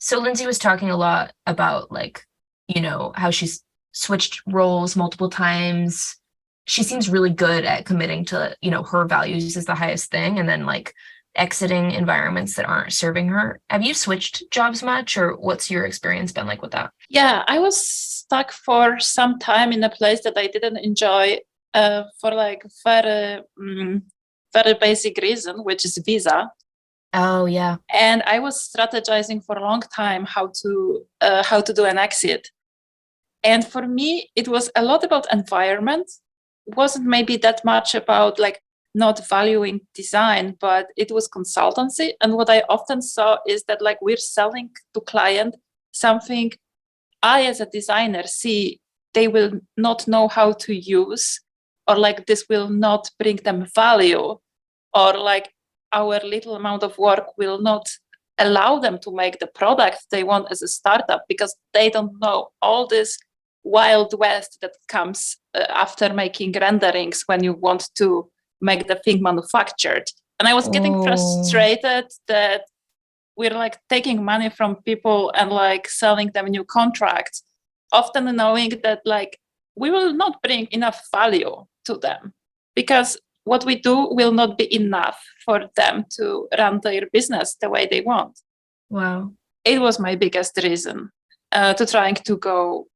So Lindsay was talking a lot about how she's switched roles multiple times. She seems really good at committing to, her values is the highest thing and then like exiting environments that aren't serving her. Have you switched jobs much or what's your experience been like with that? Yeah, I was stuck for some time in a place that I didn't enjoy for like very basic reason, which is visa. Oh yeah. And I was strategizing for a long time how to do an exit. And for me, it was a lot about environment. It wasn't maybe that much about like not valuing design, but it was consultancy. And what I often saw is that like we're selling to client something I, as a designer, see they will not know how to use, or like this will not bring them value, or like our little amount of work will not allow them to make the product they want as a startup because they don't know all this wild west that comes after making renderings when you want to make the thing manufactured. And I was getting Oh, frustrated that we're like taking money from people and like selling them new contracts, often knowing that like we will not bring enough value to them because what we do will not be enough for them to run their business the way they want. wow. It was my biggest reason to trying to go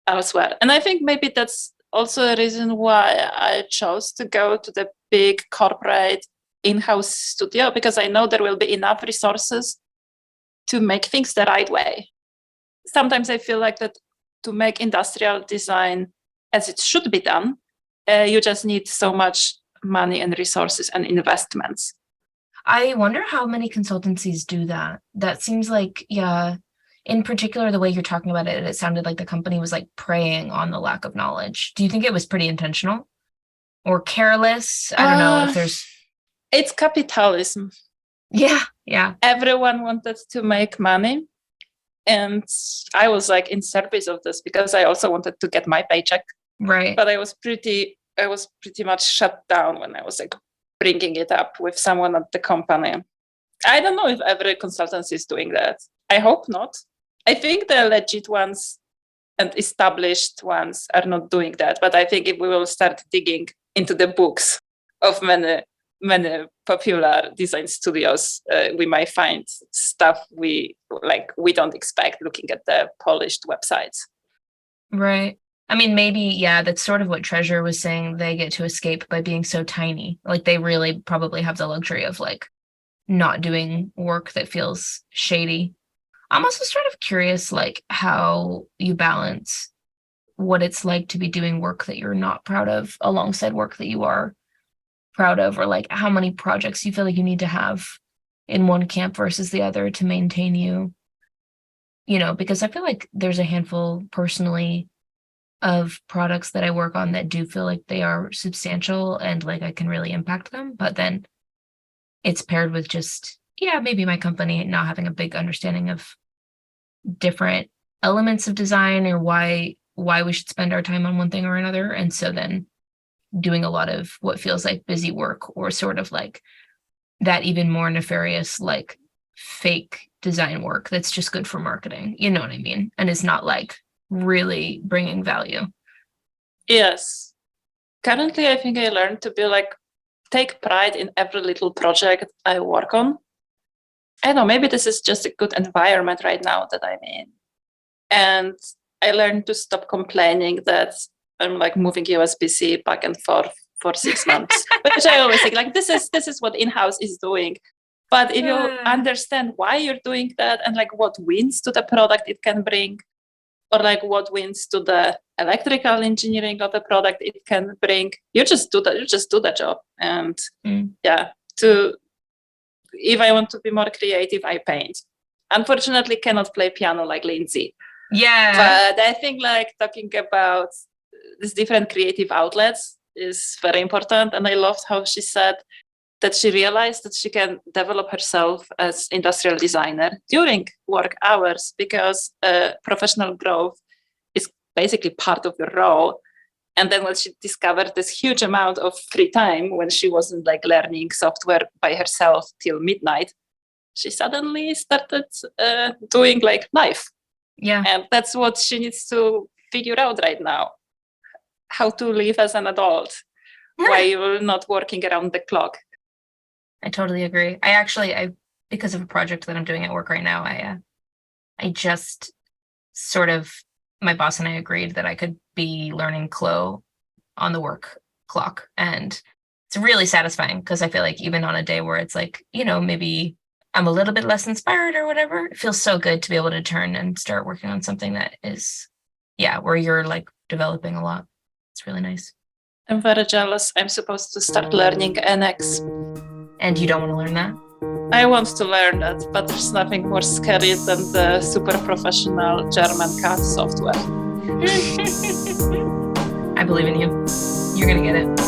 elsewhere. And I think maybe that's also a reason why I chose to go to the big corporate in-house studio because I know there will be enough resources to make things the right way. Sometimes I feel like that to make industrial design as it should be done, you just need so much money and resources and investments. I wonder how many consultancies do that. That seems like, yeah, in particular, the way you're talking about it, it sounded like the company was like preying on the lack of knowledge. Do you think it was pretty intentional or careless? I don't know if Uh, there's, it's capitalism. yeah, yeah, Everyone wanted to make money. And I was like in service of this because I also wanted to get my paycheck. right. But I was pretty much shut down when I was like bringing it up with someone at the company. I don't know if every consultancy is doing that. I hope not. I think the legit ones and established ones are not doing that. But I think if we will start digging into the books of many popular design studios, we might find stuff we don't expect looking at the polished websites. Right. I mean, maybe, yeah, that's sort of what Treasure was saying. They get to escape by being so tiny. Like they really probably have the luxury of like not doing work that feels shady. I'm also sort of curious, like how you balance what it's like to be doing work that you're not proud of alongside work that you are proud of, or like how many projects you feel like you need to have in one camp versus the other to maintain you, because I feel like there's a handful personally of products that I work on that do feel like they are substantial and like I can really impact them. But then it's paired with just, yeah, maybe my company not having a big understanding of different elements of design or why we should spend our time on one thing or another. And so then doing a lot of what feels like busy work or sort of like that even more nefarious, like fake design work that's just good for marketing. You know what I mean? And it's not like really bringing value. Yes. Currently, I think I learned to be like, take pride in every little project I work on. I don't know, maybe this is just a good environment right now that I'm in. And I learned to stop complaining that I'm like moving USB-C back and forth for 6 months, which I always think like this is what in-house is doing. But if you understand why you're doing that and like what wins to the product it can bring, or like what wins to the electrical engineering of the product it can bring, you just do that. You just do the job. And Mm. yeah, to if I want to be more creative, I paint. Unfortunately, cannot play piano like Lindsay. Yeah. But I think like talking about these different creative outlets is very important. And I loved how she said that she realized that she can develop herself as industrial designer during work hours because professional growth is basically part of your role. And then when she discovered this huge amount of free time when she wasn't like learning software by herself till midnight, she suddenly started doing like life. Yeah. And that's what she needs to figure out right now. How to live as an adult while you're not working around the clock. I totally agree. I because of a project that I'm doing at work right now, I just sort of, my boss and I agreed that I could be learning Clo on the work clock. And it's really satisfying because I feel like even on a day where it's like, maybe I'm a little bit less inspired or whatever, it feels so good to be able to turn and start working on something that is, where you're like developing a lot. It's really nice. I'm very jealous. I'm supposed to start learning NX. And you don't want to learn that? I want to learn that, but there's nothing more scary than the super professional German CAD software. I believe in you. You're going to get it.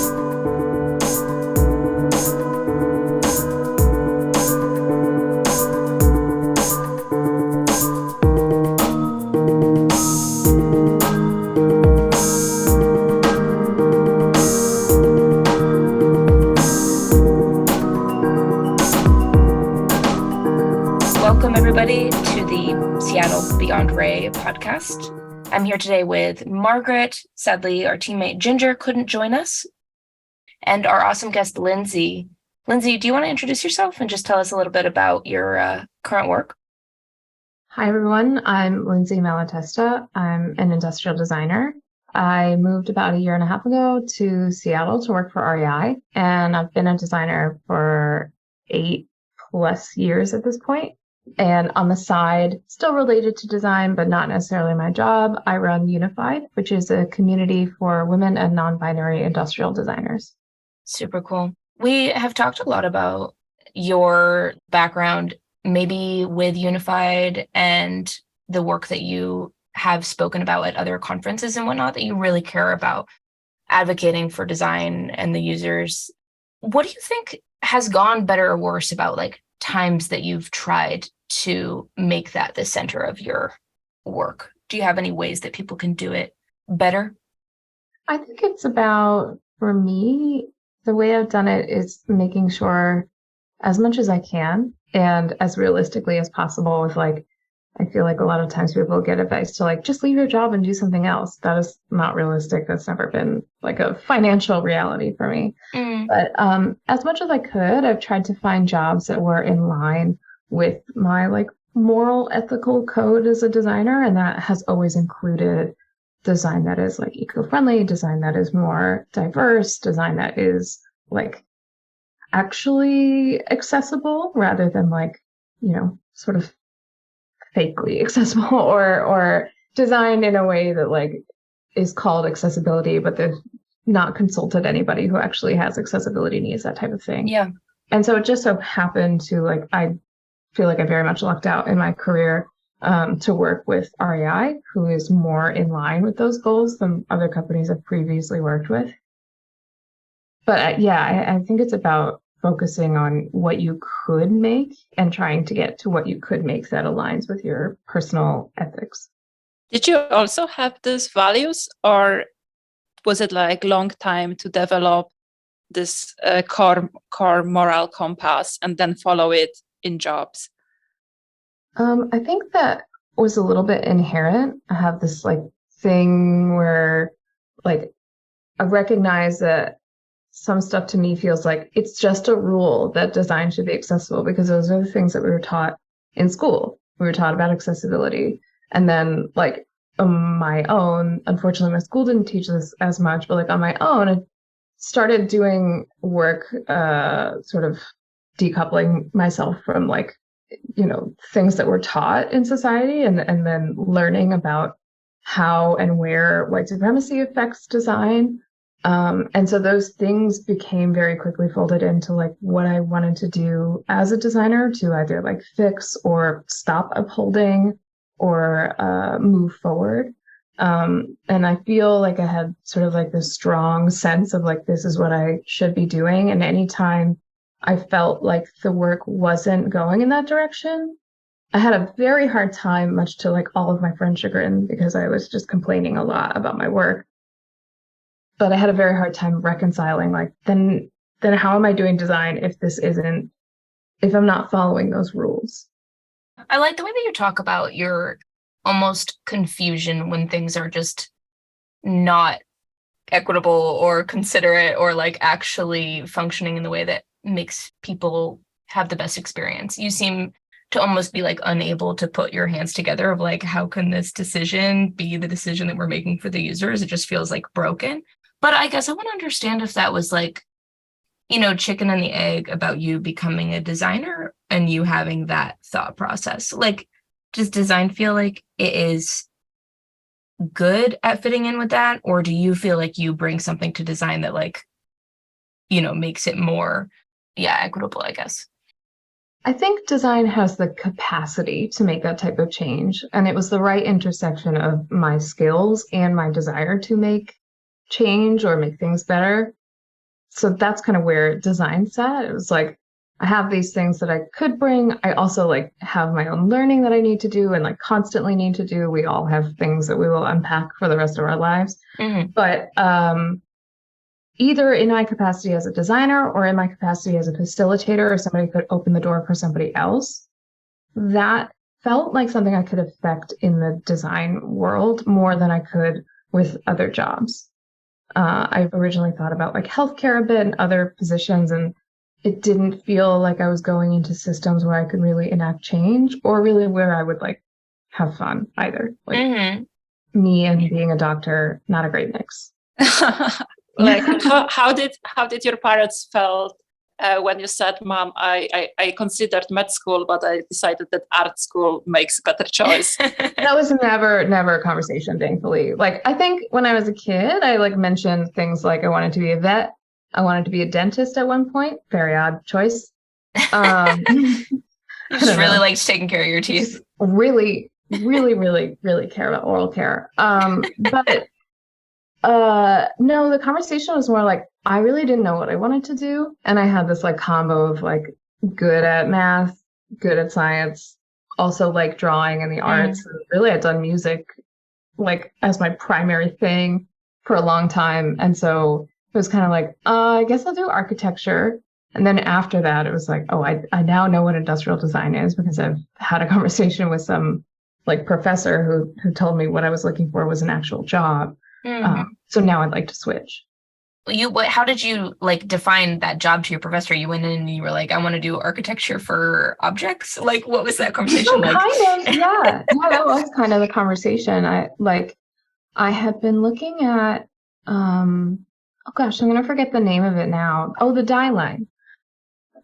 Welcome, everybody, to the Seattle Beyond Ray podcast. I'm here today with Margaret. Sadly, our teammate Ginger couldn't join us. And our awesome guest, Lindsay. Lindsay, do you want to introduce yourself and just tell us a little bit about your current work? Hi, everyone. I'm Lindsay Malatesta. I'm an industrial designer. I moved about a year and a half ago to Seattle to work for REI, and I've been a designer for 8+ years at this point. And on the side, still related to design, but not necessarily my job, I run Unified, which is a community for women and non-binary industrial designers. Super cool. We have talked a lot about your background, maybe with Unified and the work that you have spoken about at other conferences and whatnot, that you really care about advocating for design and the users. What do you think has gone better or worse about like times that you've tried to make that the center of your work? Do you have any ways that people can do it better? I think it's about, for me, the way I've done it is making sure as much as I can and as realistically as possible with like, I feel like a lot of times people get advice to like, just leave your job and do something else. That is not realistic. That's never been like a financial reality for me. But as much as I could, I've tried to find jobs that were in line with my like moral, ethical code as a designer. And that has always included design that is like eco-friendly, design that is more diverse, design that is like actually accessible rather than like, sort of fakely accessible or designed in a way that like is called accessibility, but they've not consulted anybody who actually has accessibility needs, that type of thing. Yeah. And so it just so happened to like, I feel like I very much lucked out in my career to work with REI, who is more in line with those goals than other companies I've previously worked with. But I think it's about focusing on what you could make and trying to get to what you could make that aligns with your personal ethics. Did you also have these values, or was it like long time to develop this core moral compass and then follow it in jobs? I think that was a little bit inherent. I have this like thing where like I recognize that some stuff to me feels like it's just a rule that design should be accessible because those are the things that we were taught in school. We were taught about accessibility. And then like on my own, unfortunately, my school didn't teach this as much, but like on my own, I started doing work, sort of decoupling myself from like, things that were taught in society and then learning about how and where white supremacy affects design. And so those things became very quickly folded into like what I wanted to do as a designer to either like fix or stop upholding or move forward. And I feel like I had sort of like this strong sense of like, this is what I should be doing. And anytime I felt like the work wasn't going in that direction, I had a very hard time, much to like all of my friends' chagrin, because I was just complaining a lot about my work. But I had a very hard time reconciling like, then how am I doing design if this isn't if I'm not following those rules. I like the way that you talk about your almost confusion when things are just not equitable or considerate or like actually functioning in the way that makes people have the best experience. You seem to almost be like unable to put your hands together of like, how can this decision be the decision that we're making for the users? It just feels like broken. But I guess I want to understand if that was like, chicken and the egg about you becoming a designer and you having that thought process. Like, does design feel like it is good at fitting in with that? Or do you feel like you bring something to design that like, makes it more, equitable, I guess? I think design has the capacity to make that type of change. And it was the right intersection of my skills and my desire to make change or make things better. So that's kind of where design sat. It was like, I have these things that I could bring. I also like have my own learning that I need to do and like constantly need to do. We all have things that we will unpack for the rest of our lives. Mm-hmm. But either in my capacity as a designer or in my capacity as a facilitator or somebody could open the door for somebody else, that felt like something I could affect in the design world more than I could with other jobs. I originally thought about like healthcare a bit and other positions, and it didn't feel like I was going into systems where I could really enact change or really where I would like have fun either. Like me and being a doctor, not a great mix. Like how did your parents felt when you said, "Mom, I considered med school, but I decided that art school makes a better choice"? That was never a conversation, thankfully. Like, I think when I was a kid, I like mentioned things like I wanted to be a vet. I wanted to be a dentist at one point. Very odd choice. Just really liked taking care of your teeth. Just really, really, really, really care about oral care. But no, the conversation was more like, I really didn't know what I wanted to do. And I had this like combo of like good at math, good at science, also like drawing and the arts. And really, I'd done music like as my primary thing for a long time. And so it was kind of like, I guess I'll do architecture. And then after that, it was like, oh, I now know what industrial design is because I've had a conversation with some like professor who told me what I was looking for was an actual job. So now I'd like to switch. How did you like define that job to your professor? You went in and you were like, I want to do architecture for objects. Like, what was that conversation like? Kind of, yeah. Yeah, that was kind of the conversation. I had been looking at, oh gosh, I'm going to forget the name of it now. Oh, the Die Line.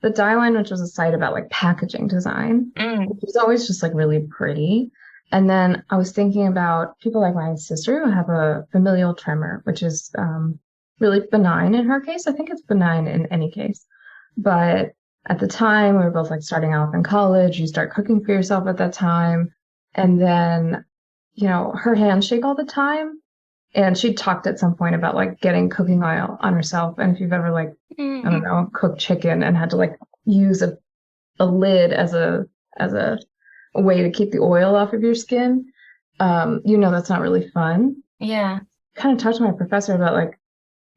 The Die Line, which was a site about like packaging design, which was always just like really pretty. And then I was thinking about people like my sister who have a familial tremor, which is really benign in her case. I think it's benign in any case. But at the time, we were both like starting out in college. You start cooking for yourself at that time. And then, her hands shake all the time. And she talked at some point about like getting cooking oil on herself. And if you've ever like, I don't know, cooked chicken and had to like use a lid as a way to keep the oil off of your skin, that's not really fun. Yeah. Kind of talked to my professor about like,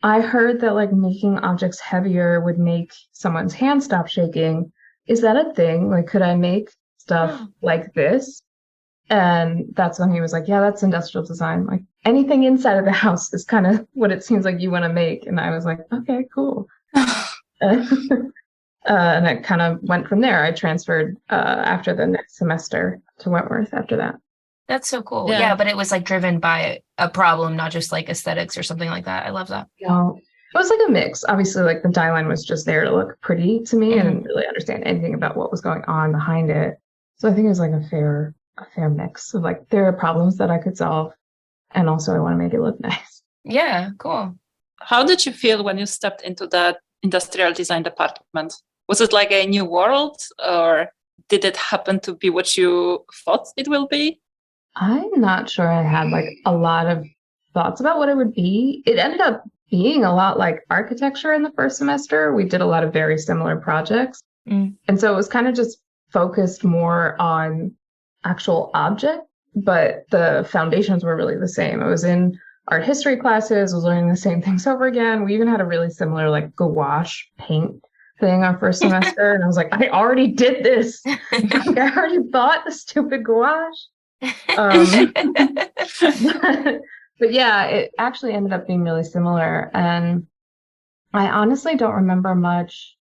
I heard that like making objects heavier would make someone's hand stop shaking. Is that a thing? Like, could I make stuff like this? And that's when he was like, yeah, that's industrial design. Like anything inside of the house is kind of what it seems like you want to make. And I was like, okay, cool. And it kind of went from there. I transferred after the next semester to Wentworth after that. That's so cool. Yeah, but it was like driven by a problem, not just like aesthetics or something like that. I love that. Yeah. It was like a mix. Obviously, like the Die Line was just there to look pretty to me and really understand anything about what was going on behind it. So I think it was like a fair mix of like, there are problems that I could solve. And also I want to make it look nice. Yeah, cool. How did you feel when you stepped into that industrial design department? Was it like a new world, or did it happen to be what you thought it will be? I'm not sure I had like a lot of thoughts about what it would be. It ended up being a lot like architecture in the first semester. We did a lot of very similar projects. And so it was kind of just focused more on actual object, but the foundations were really the same. It was in art history classes, was learning the same things over again. We even had a really similar like gouache paint thing our first semester, and I was like, I already did this. Like, I already bought the stupid gouache. But yeah, it actually ended up being really similar. And I honestly don't remember much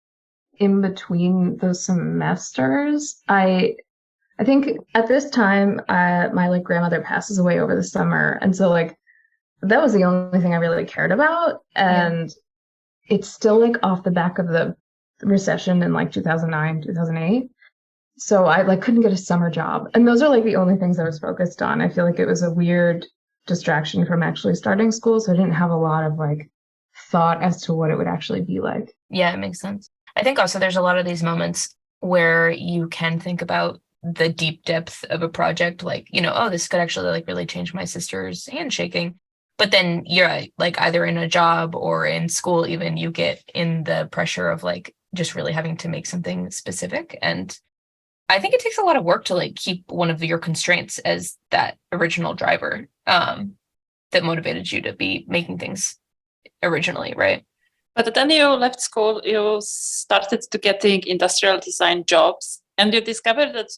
in between those semesters. I think at this time, my like grandmother passes away over the summer, and so like that was the only thing I really cared about. And it's still like off the back of the recession in like 2009, 2008. So I like couldn't get a summer job. And those are like the only things I was focused on. I feel like it was a weird distraction from actually starting school. So I didn't have a lot of like thought as to what it would actually be like. Yeah, it makes sense. I think also there's a lot of these moments where you can think about the deep depth of a project, like, oh, this could actually like really change my sister's handshaking. But then you're like either in a job or in school, even you get in the pressure of like just really having to make something specific. And I think it takes a lot of work to like keep one of your constraints as that original driver that motivated you to be making things originally, right? But then you left school, you started to getting industrial design jobs, and you discovered that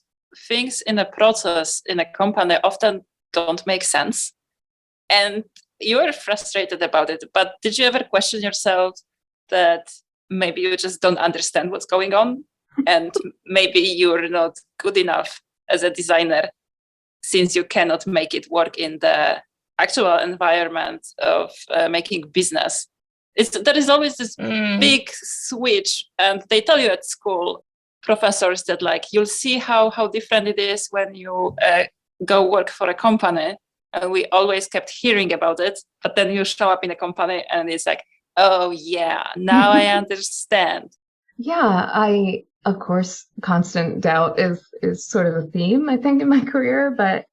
things in a process in a company often don't make sense. And you were frustrated about it. But did you ever question yourself that maybe you just don't understand what's going on? And maybe you're not good enough as a designer since you cannot make it work in the actual environment of making business. There is always this big switch, and they tell you at school, professors, that like you'll see how different it is when you go work for a company. And we always kept hearing about it, but then you show up in a company and it's like, oh yeah, now I understand. Yeah, of course, constant doubt is sort of a theme, I think, in my career, but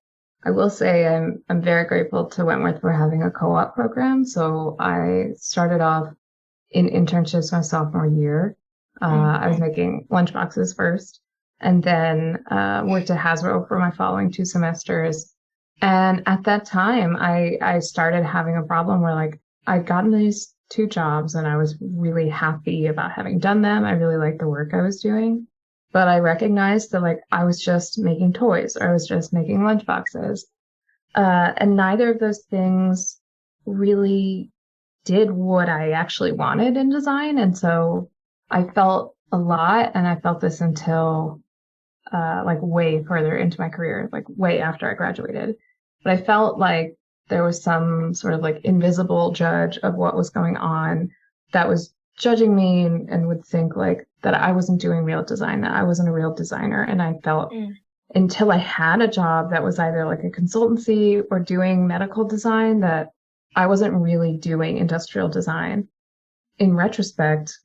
I will say I'm very grateful to Wentworth for having a co-op program. So I started off in internships my sophomore year. I was making lunchboxes first, and then worked at Hasbro for my following 2 semesters. And at that time, I started having a problem where like I'd gotten these 2 jobs and I was really happy about having done them. I really liked the work I was doing. But I recognized that like I was just making toys or I was just making lunchboxes. And neither of those things really did what I actually wanted in design. And so I felt a lot, and I felt this until like way further into my career, like way after I graduated. But I felt like there was some sort of like invisible judge of what was going on that was judging me and would think like that I wasn't doing real design, that I wasn't a real designer. And I felt until I had a job that was either like a consultancy or doing medical design that I wasn't really doing industrial design. In retrospect,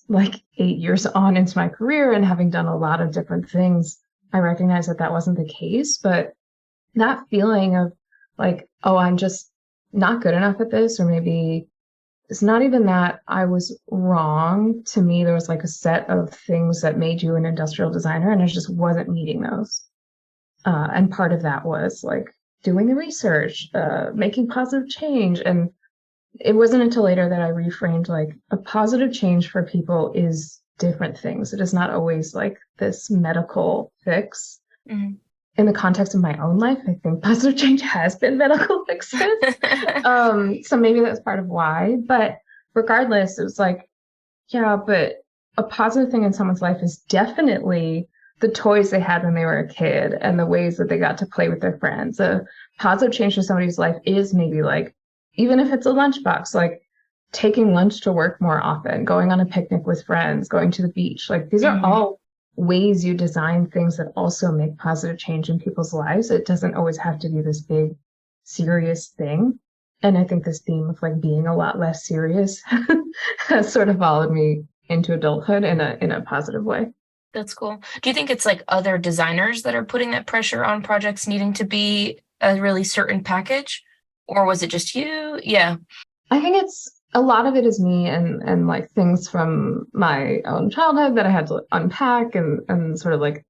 like 8 years on into my career and having done a lot of different things, I recognize that that wasn't the case. But that feeling of like, oh, I'm just not good enough at this, or maybe it's not even that I was wrong. To me, there was like a set of things that made you an industrial designer, and I just wasn't meeting those. And part of that was like doing the research, making positive change. And it wasn't until later that I reframed like a positive change for people is different things. It is not always like this medical fix. In the context of my own life, I think positive change has been medical fixes. So maybe that's part of why. But regardless, it was like, yeah, but a positive thing in someone's life is definitely the toys they had when they were a kid and the ways that they got to play with their friends. A positive change for somebody's life is maybe like, even if it's a lunchbox, like taking lunch to work more often, going on a picnic with friends, going to the beach. Like these are all ways you design things that also make positive change in people's lives. It doesn't always have to be this big, serious thing. And I think this theme of like being a lot less serious has sort of followed me into adulthood in a positive way. That's cool. Do you think it's like other designers that are putting that pressure on projects needing to be a really certain package? Or was it just you? Yeah. I think a lot of it is me and like things from my own childhood that I had to unpack and sort of like,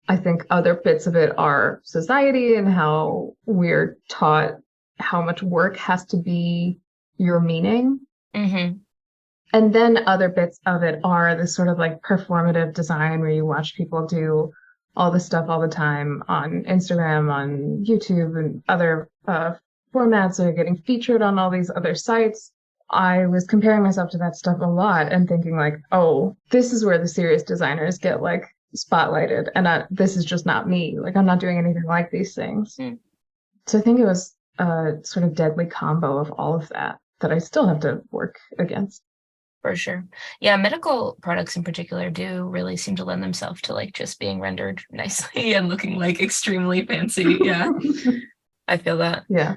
I think other bits of it are society and how we're taught how much work has to be your meaning. And then other bits of it are this sort of like performative design where you watch people do all this stuff all the time on Instagram, on YouTube, and other formats that are getting featured on all these other sites. I was comparing myself to that stuff a lot and thinking like, oh, this is where the serious designers get like spotlighted, and this is just not me. Like I'm not doing anything like these things. Mm. So I think it was a sort of deadly combo of all of that I still have to work against. For sure. Yeah, medical products in particular do really seem to lend themselves to like just being rendered nicely and looking like extremely fancy. Yeah, I feel that. Yeah.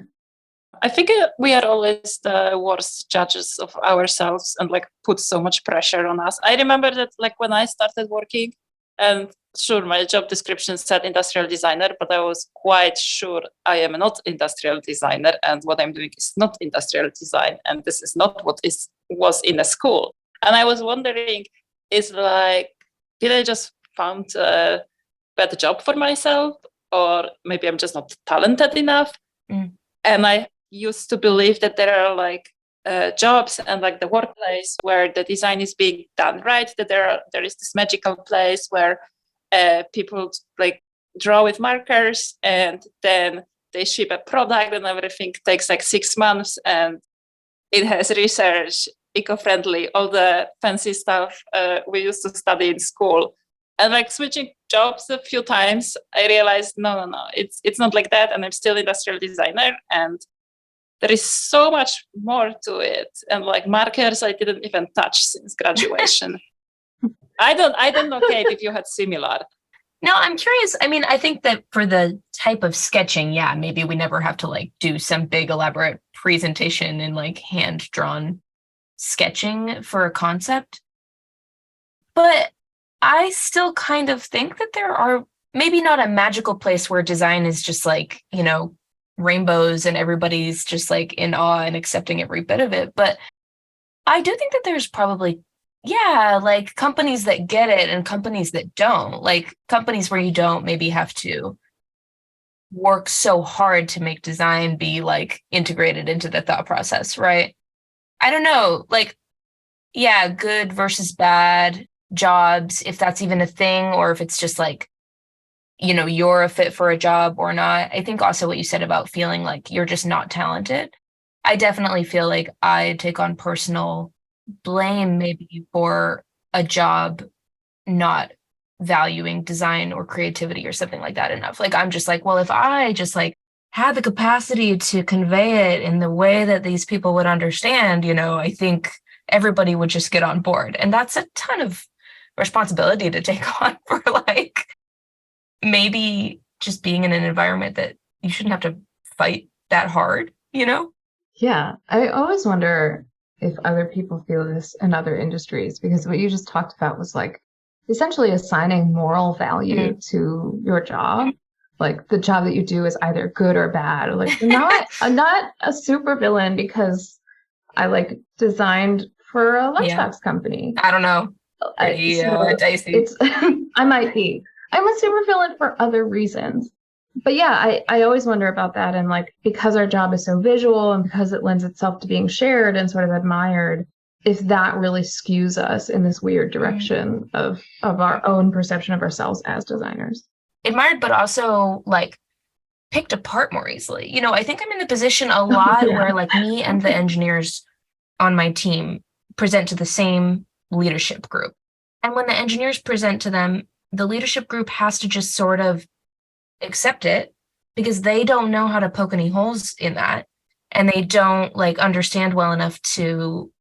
I think we are always the worst judges of ourselves and like put so much pressure on us. I remember that like when I started working, and sure, my job description said industrial designer, but I was quite sure I am not industrial designer, and what I'm doing is not industrial design, and this is not what was in a school. And I was wondering, is like, did I just found a better job for myself, or maybe I'm just not talented enough? Mm. And I used to believe that there are like jobs and like the workplace where the design is being done right, that there is this magical place where people like draw with markers and then they ship a product and everything takes like 6 months and it has research, eco-friendly, all the fancy stuff we used to study in school. And like switching jobs a few times, I realized no, it's not like that, and I'm still industrial designer, and there is so much more to it. And like markers, I didn't even touch since graduation. I don't know, Kate, if you had similar. No, I'm curious. I mean, I think that for the type of sketching, yeah, maybe we never have to like do some big elaborate presentation in like hand-drawn sketching for a concept. But I still kind of think that there are maybe not a magical place where design is just like, rainbows and everybody's just like in awe and accepting every bit of it. But I do think that there's probably, like companies that get it and companies that don't. Like companies where you don't maybe have to work so hard to make design be like integrated into the thought process, right? I don't know, like, yeah, good versus bad jobs, if that's even a thing, or if it's just like, you're a fit for a job or not. I think also what you said about feeling like you're just not talented. I definitely feel like I take on personal blame maybe for a job not valuing design or creativity or something like that enough. Like I'm just like, well, if I just like had the capacity to convey it in the way that these people would understand, I think everybody would just get on board. And that's a ton of responsibility to take on for like maybe just being in an environment that you shouldn't have to fight that hard, Yeah. I always wonder if other people feel this in other industries, because what you just talked about was like essentially assigning moral value to your job. Like the job that you do is either good or bad. Or like I'm not a super villain because I like designed for a lunchbox company. I don't know. Dicey. I might be. I'm a supervillain for other reasons. But yeah, I always wonder about that. And like, because our job is so visual and because it lends itself to being shared and sort of admired, if that really skews us in this weird direction of our own perception of ourselves as designers. Admired, but also like picked apart more easily. I think I'm in the position a lot where like me and the engineers on my team present to the same leadership group. And when the engineers present to them, the leadership group has to just sort of accept it because they don't know how to poke any holes in that. And they don't like understand well enough to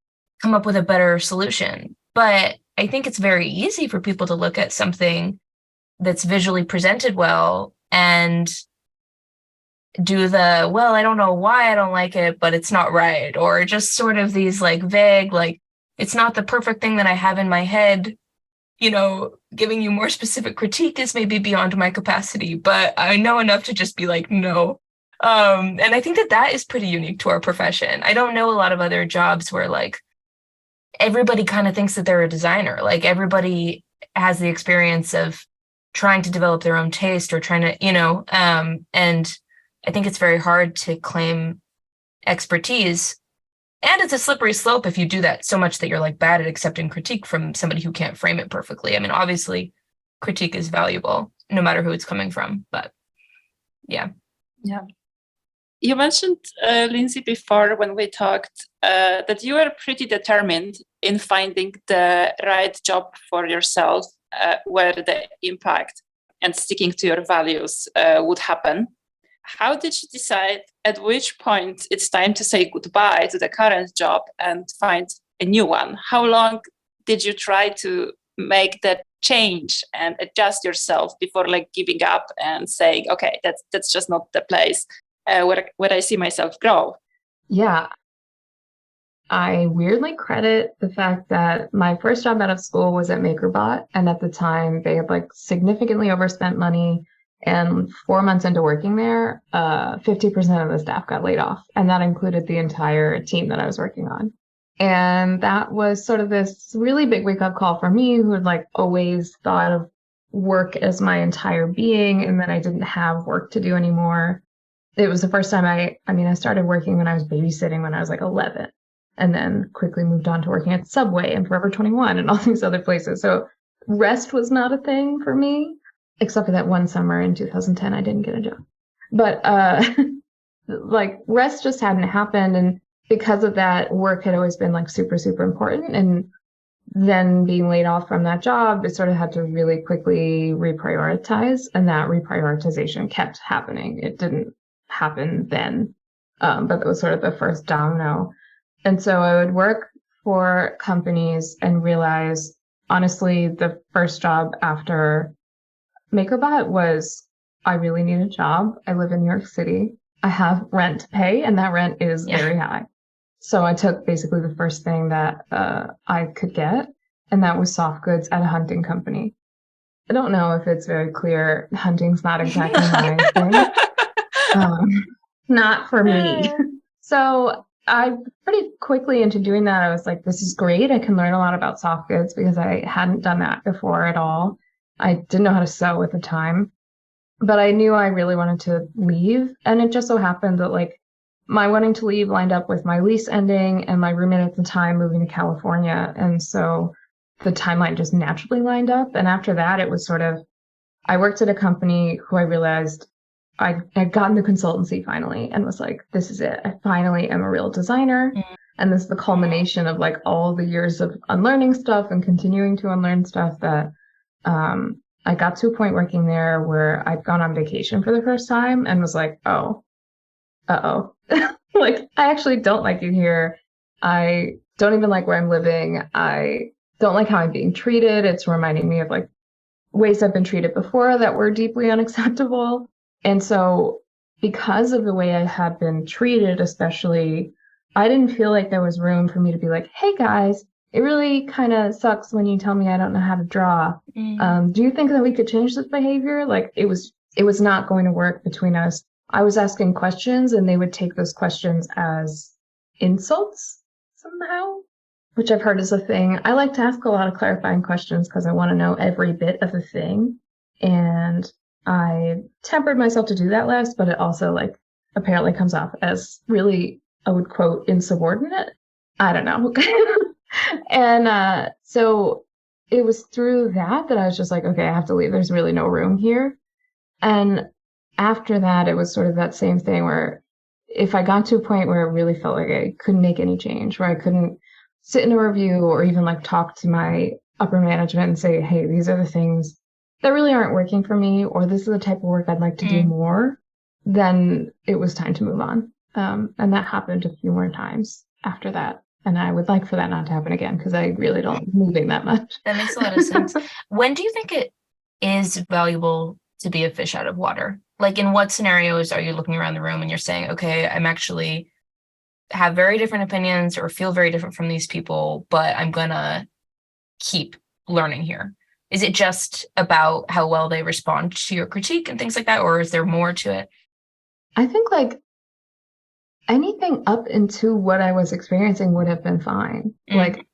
come up with a better solution. But I think it's very easy for people to look at something that's visually presented well and do I don't know why I don't like it, but it's not right. Or just sort of these like vague, like, it's not the perfect thing that I have in my head. Giving you more specific critique is maybe beyond my capacity, but I know enough to just be like, no. And I think that is pretty unique to our profession. I don't know a lot of other jobs where like everybody kind of thinks that they're a designer. Like everybody has the experience of trying to develop their own taste or trying to, and I think it's very hard to claim expertise And it's a slippery slope if you do that so much that you're like bad at accepting critique from somebody who can't frame it perfectly. I mean, obviously, critique is valuable no matter who it's coming from, but yeah. Yeah. You mentioned, Lindsay, before when we talked, that you were pretty determined in finding the right job for yourself, where the impact and sticking to your values would happen. How did you decide at which point it's time to say goodbye to the current job and find a new one? How long did you try to make that change and adjust yourself before like giving up and saying, okay, that's just not the place where I see myself grow? Yeah. I weirdly credit the fact that my first job out of school was at MakerBot, and at the time they had like significantly overspent money. And 4 months into working there, 50% of the staff got laid off, and that included the entire team that I was working on. And that was sort of this really big wake-up call for me, who had like always thought of work as my entire being, and that I didn't have work to do anymore. It was the first time I started working when I was babysitting when I was like 11, and then quickly moved on to working at Subway and Forever 21 and all these other places. So rest was not a thing for me, except for that one summer in 2010, I didn't get a job. But like rest just hadn't happened. And because of that, work had always been like super, super important. And then being laid off from that job, it sort of had to really quickly reprioritize. And that reprioritization kept happening. It didn't happen then, but that was sort of the first domino. And so I would work for companies and realize, honestly, the first job after MakerBot was, I really need a job. I live in New York City. I have rent to pay, and that rent is very high. So I took basically the first thing that I could get, and that was soft goods at a hunting company. I don't know if it's very clear. Hunting's not exactly my thing. Not for me. So I pretty quickly into doing that, I was like, this is great. I can learn a lot about soft goods because I hadn't done that before at all. I didn't know how to sew at the time, but I knew I really wanted to leave. And it just so happened that like my wanting to leave lined up with my lease ending and my roommate at the time moving to California. And so the timeline just naturally lined up. And after that, it was sort of, I worked at a company who I realized I'd gotten the consultancy finally and was like, this is it. I finally am a real designer. And this is the culmination of like all the years of unlearning stuff and continuing to unlearn stuff that I got to a point working there where I'd gone on vacation for the first time and was like, oh, like, I actually don't like it here. I don't even like where I'm living. I don't like how I'm being treated. It's reminding me of like ways I've been treated before that were deeply unacceptable. And so because of the way I had been treated, especially, I didn't feel like there was room for me to be like, hey guys, it really kind of sucks when you tell me I don't know how to draw. Do you think that we could change this behavior? Like it was not going to work between us. I was asking questions and they would take those questions as insults somehow, which I've heard is a thing. I like to ask a lot of clarifying questions because I want to know every bit of a thing. And I tempered myself to do that less, but it also like apparently comes off as really, I would quote, insubordinate. I don't know. And so it was through that I was just like, okay, I have to leave. There's really no room here. And after that, it was sort of that same thing where if I got to a point where it really felt like I couldn't make any change, where I couldn't sit in a review or even like talk to my upper management and say, hey, these are the things that really aren't working for me, or this is the type of work I'd like to do more, then it was time to move on. And that happened a few more times after that. And I would like for that not to happen again because I really don't like moving that much. That makes a lot of sense. When do you think it is valuable to be a fish out of water? Like in what scenarios are you looking around the room and you're saying, okay, I'm actually have very different opinions or feel very different from these people, but I'm gonna keep learning here? Is it just about how well they respond to your critique and things like that? Or is there more to it? I think like anything up into what I was experiencing would have been fine. Like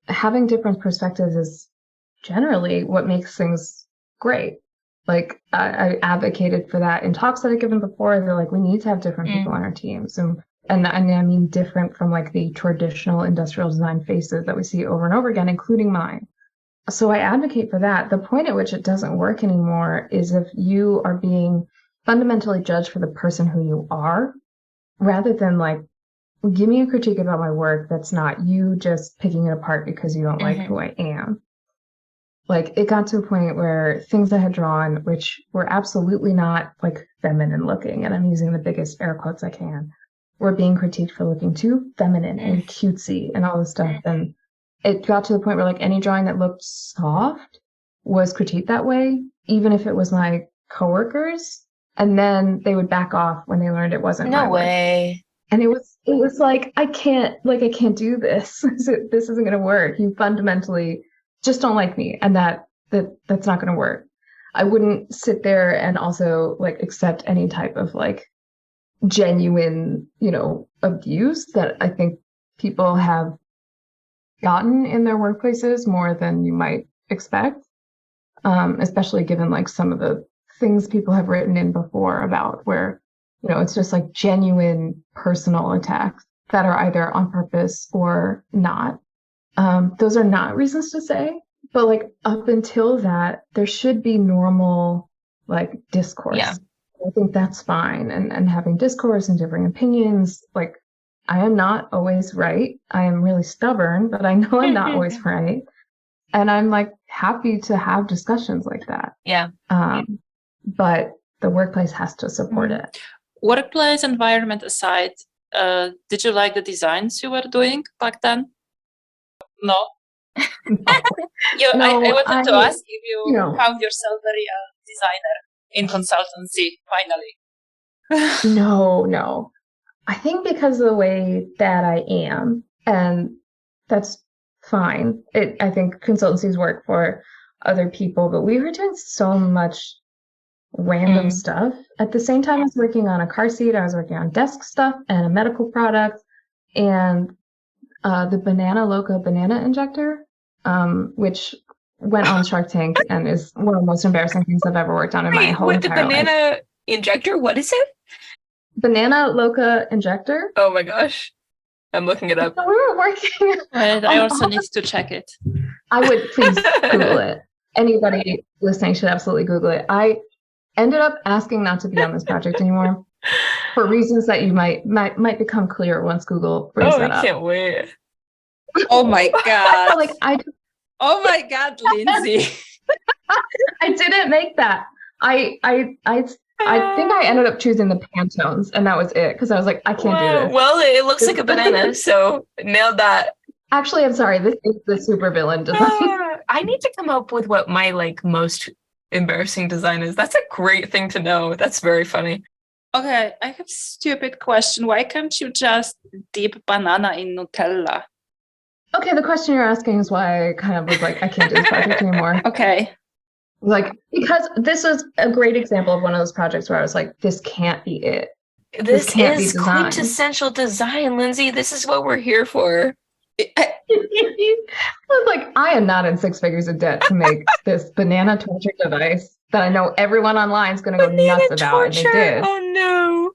having different perspectives is generally what makes things great. Like I advocated for that in talks that I've given before. They're like, we need to have different people on our teams. And And I mean different from like the traditional industrial design faces that we see over and over again, including mine. So I advocate for that. The point at which it doesn't work anymore is if you are being fundamentally judged for the person who you are, rather than like, give me a critique about my work that's not you just picking it apart because you don't like who I am. Like, it got to a point where things I had drawn, which were absolutely not like feminine looking, and I'm using the biggest air quotes I can, were being critiqued for looking too feminine and cutesy and all this stuff. And it got to the point where like any drawing that looked soft was critiqued that way, even if it was my coworkers. And then they would back off when they learned it wasn't my No work. way. And it was like, I can't do this. This isn't going to work. You fundamentally just don't like me. And that's not going to work. I wouldn't sit there and also like accept any type of like genuine, abuse that I think people have gotten in their workplaces more than you might expect. Especially given like some of the things people have written in before about where, it's just like genuine personal attacks that are either on purpose or not. Those are not reasons to say, but like up until that, there should be normal like discourse. Yeah. I think that's fine. And having discourse and differing opinions, like I am not always right. I am really stubborn, but I know I'm not always right. And I'm like happy to have discussions like that. Yeah. But the workplace has to support it. Workplace environment aside, did you like the designs you were doing back then? No. I wanted to ask if you found yourself very designer in consultancy finally. No. I think because of the way that I am, and that's fine. I think consultancies work for other people, but we were doing so much random stuff. At the same time, I was working on a car seat, I was working on desk stuff and a medical product, and the Banana Loca banana injector, which went on Shark Tank and is one of the most embarrassing things I've ever worked on in my whole entire life. The banana injector, what is it? Banana Loca injector. Oh my gosh. I'm looking it up. So we were working. I also need to check it. I would please Google it. Anybody listening should absolutely Google it. I ended up asking not to be on this project anymore for reasons that you might become clear once Google brings that up. I can't wait. Oh my God. Oh my God, Lindsay. I didn't make that. I think I ended up choosing the Pantones, and that was it, because I was like, I can't do this. Well, it looks like a banana, so nailed that. Actually, I'm sorry. This is the supervillain design. I need to come up with what my most embarrassing design is. That's a great thing to know. That's very funny. Okay, I have a stupid question. Why can't you just dip banana in Nutella? Okay, the question you're asking is why I kind of was like, I can't do this project anymore. Okay. Because this is a great example of one of those projects where I was like, this can't be it. This is quintessential design, Lindsay. This is what we're here for. I was like, I am not in six figures of debt to make this banana torture device that I know everyone online is going to go nuts about, and they did. Oh no!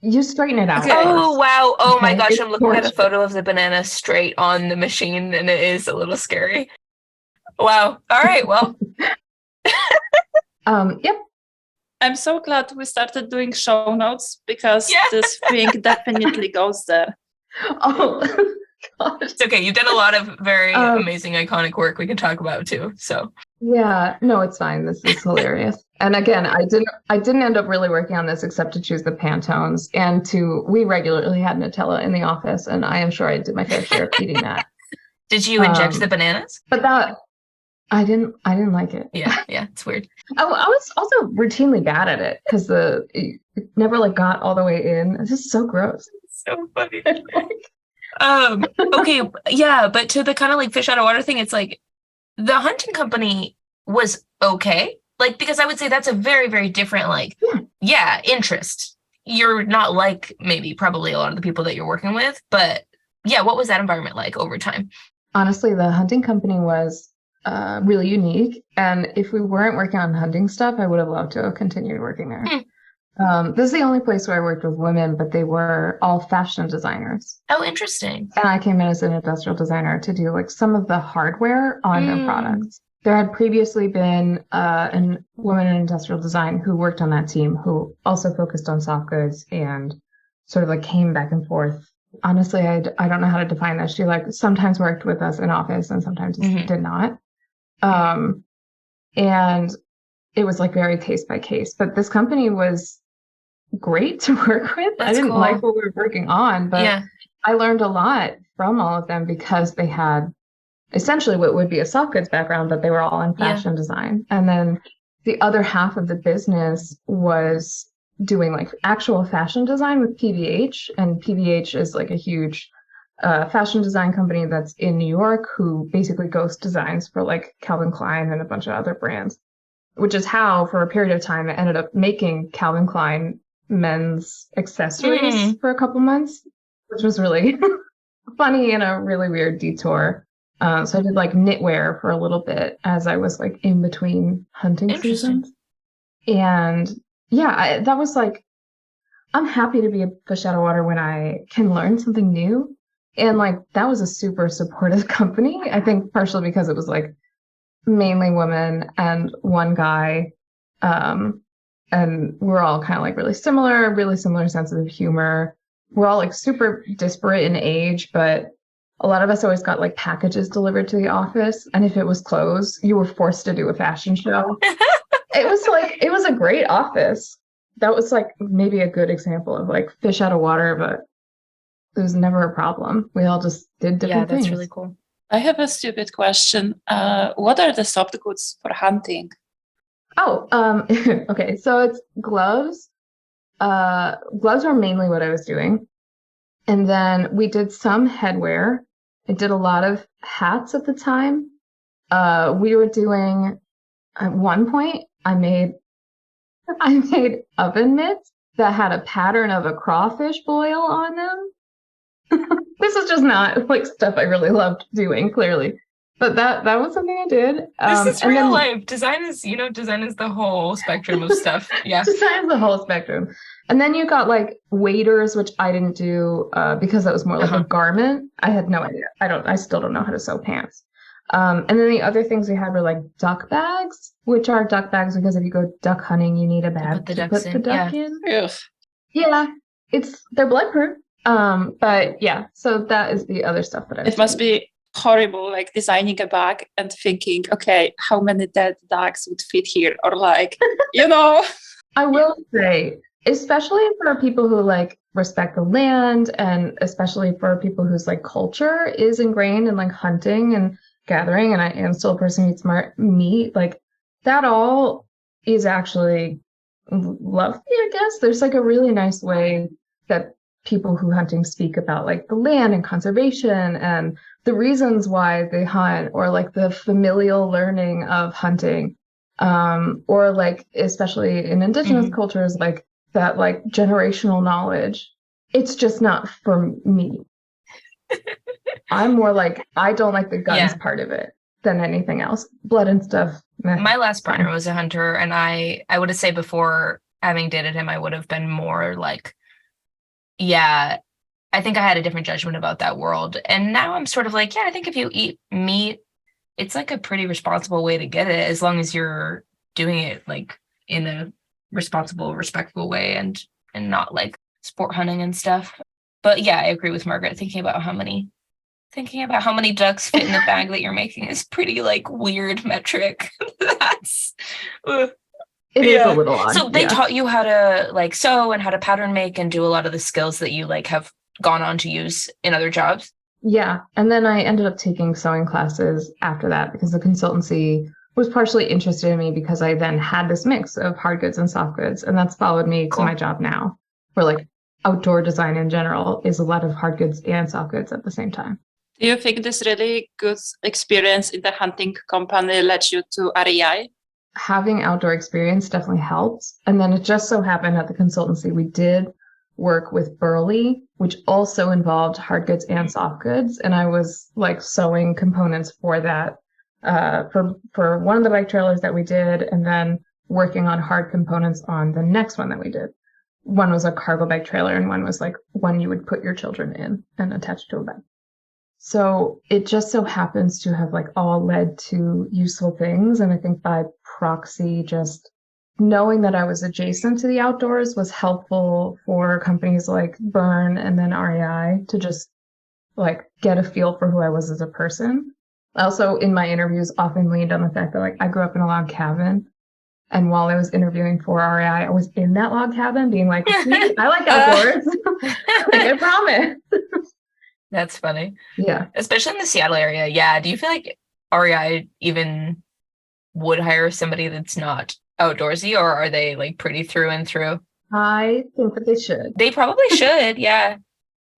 You straighten it out. Okay. Oh wow! Oh my gosh! It's I'm looking torture. at a photo of the banana straight on the machine, and it is a little scary. Wow! All right. Well. Yep. I'm so glad we started doing show notes, because this thing definitely goes there. Oh, gosh. It's okay. You've done a lot of very amazing, iconic work we can talk about too. So yeah, no, it's fine. This is hilarious. And again, I didn't end up really working on this except to choose the Pantones, and we regularly had Nutella in the office, and I am sure I did my fair share of eating that. Did you inject the bananas? But that I didn't like it. Yeah, it's weird. I was also routinely bad at it because it never got all the way in. It's just so gross. So funny. Okay, yeah, but to the kind of fish out of water thing, it's like the hunting company was okay. Because I would say that's a very, very different interest. You're not probably a lot of the people that you're working with, but yeah, what was that environment like over time? Honestly, the hunting company was really unique, and if we weren't working on hunting stuff, I would have loved to have continued working there. This is the only place where I worked with women, but they were all fashion designers. Oh, interesting. And I came in as an industrial designer to do like some of the hardware on their products. There had previously been a woman in industrial design who worked on that team who also focused on soft goods and sort of like came back and forth. Honestly, I don't know how to define that. She like sometimes worked with us in office and sometimes did not. And it was like very case by case, but this company was great to work with. That's I didn't cool. like what we were working on, but Yeah. I learned a lot from all of them because they had essentially what would be a soft goods background, but they were all in fashion design. And then the other half of the business was doing like actual fashion design with PVH. And PVH is like a huge fashion design company that's in New York who basically ghost designs for like Calvin Klein and a bunch of other brands, which is how for a period of time it ended up making Calvin Klein men's accessories for a couple months, which was really funny and a really weird detour. So I did like knitwear for a little bit as I was like in between hunting seasons. And yeah, that was like, I'm happy to be a fish out of water when I can learn something new. And like, that was a super supportive company. I think partially because it was like mainly women and one guy. And we're all kind of like really similar sense of humor. We're all like super disparate in age, but a lot of us always got like packages delivered to the office. And if it was clothes, you were forced to do a fashion show. It was a great office. That was like maybe a good example of like fish out of water, but it was never a problem. We all just did different things. Yeah, that's really cool. I have a stupid question. What are the soft goods for hunting? Oh, okay. So it's gloves. Gloves are mainly what I was doing. And then we did some headwear. I did a lot of hats at the time. We were doing, at one point, I made oven mitts that had a pattern of a crawfish boil on them. This is just not like stuff I really loved doing, clearly. But that was something I did. This is real life. Design is the whole spectrum of stuff. Yeah. Design is the whole spectrum. And then you got like waders, which I didn't do because that was more like a garment. I had no idea. I still don't know how to sew pants. And then the other things we had were like duck bags, which are duck bags because if you go duck hunting, you need a bag to put the duck in. Yeah, they're bloodproof. But yeah, so that is the other stuff that I was It must be horrible, like designing a bag and thinking, okay, how many dead ducks would fit here? Or like, I will say, especially for people who like respect the land and especially for people whose like culture is ingrained in like hunting and gathering, and I am still a person who eats meat, like that all is actually lovely, I guess. There's like a really nice way that people who hunting speak about like the land and conservation and the reasons why they hunt, or like the familial learning of hunting, or like especially in indigenous cultures, like that like generational knowledge. It's just not for me. I'm more like, I don't like the guns part of it than anything else. Blood and stuff. My last partner was a hunter, and I would say before having dated him, I would have been more like, yeah, I think I had a different judgment about that world. And now I'm sort of like, yeah, I think if you eat meat, it's like a pretty responsible way to get it, as long as you're doing it like in a responsible, respectful way and not like sport hunting and stuff. But yeah, I agree with Margaret. Thinking about how many ducks fit in the bag that you're making is pretty like weird metric. That's it is a little odd. So they taught you how to like sew and how to pattern make and do a lot of the skills that you like have gone on to use in other jobs. Yeah. And then I ended up taking sewing classes after that because the consultancy was partially interested in me because I then had this mix of hard goods and soft goods. And that's followed me to my job now, where like outdoor design in general is a lot of hard goods and soft goods at the same time. Do you think this really good experience in the hunting company led you to REI? Having outdoor experience definitely helps. And then it just so happened at the consultancy, we did work with Burley, which also involved hard goods and soft goods. And I was like sewing components for that, for one of the bike trailers that we did, and then working on hard components on the next one that we did. one was a cargo bag trailer and one was like one you would put your children in and attach to a bed. So it just so happens to have like all led to useful things. And I think by proxy, just knowing that I was adjacent to the outdoors was helpful for companies like Burn and then REI to just like get a feel for who I was as a person. I also, in my interviews, often leaned on the fact that like I grew up in a log cabin. And while I was interviewing for REI, I was in that log cabin being like, "See, I like outdoors." Like, I promise. That's funny. Yeah. Especially in the Seattle area. Yeah. Do you feel like REI even would hire somebody that's not outdoorsy, or are they like pretty through and through? I think that they should. They probably should. Yeah.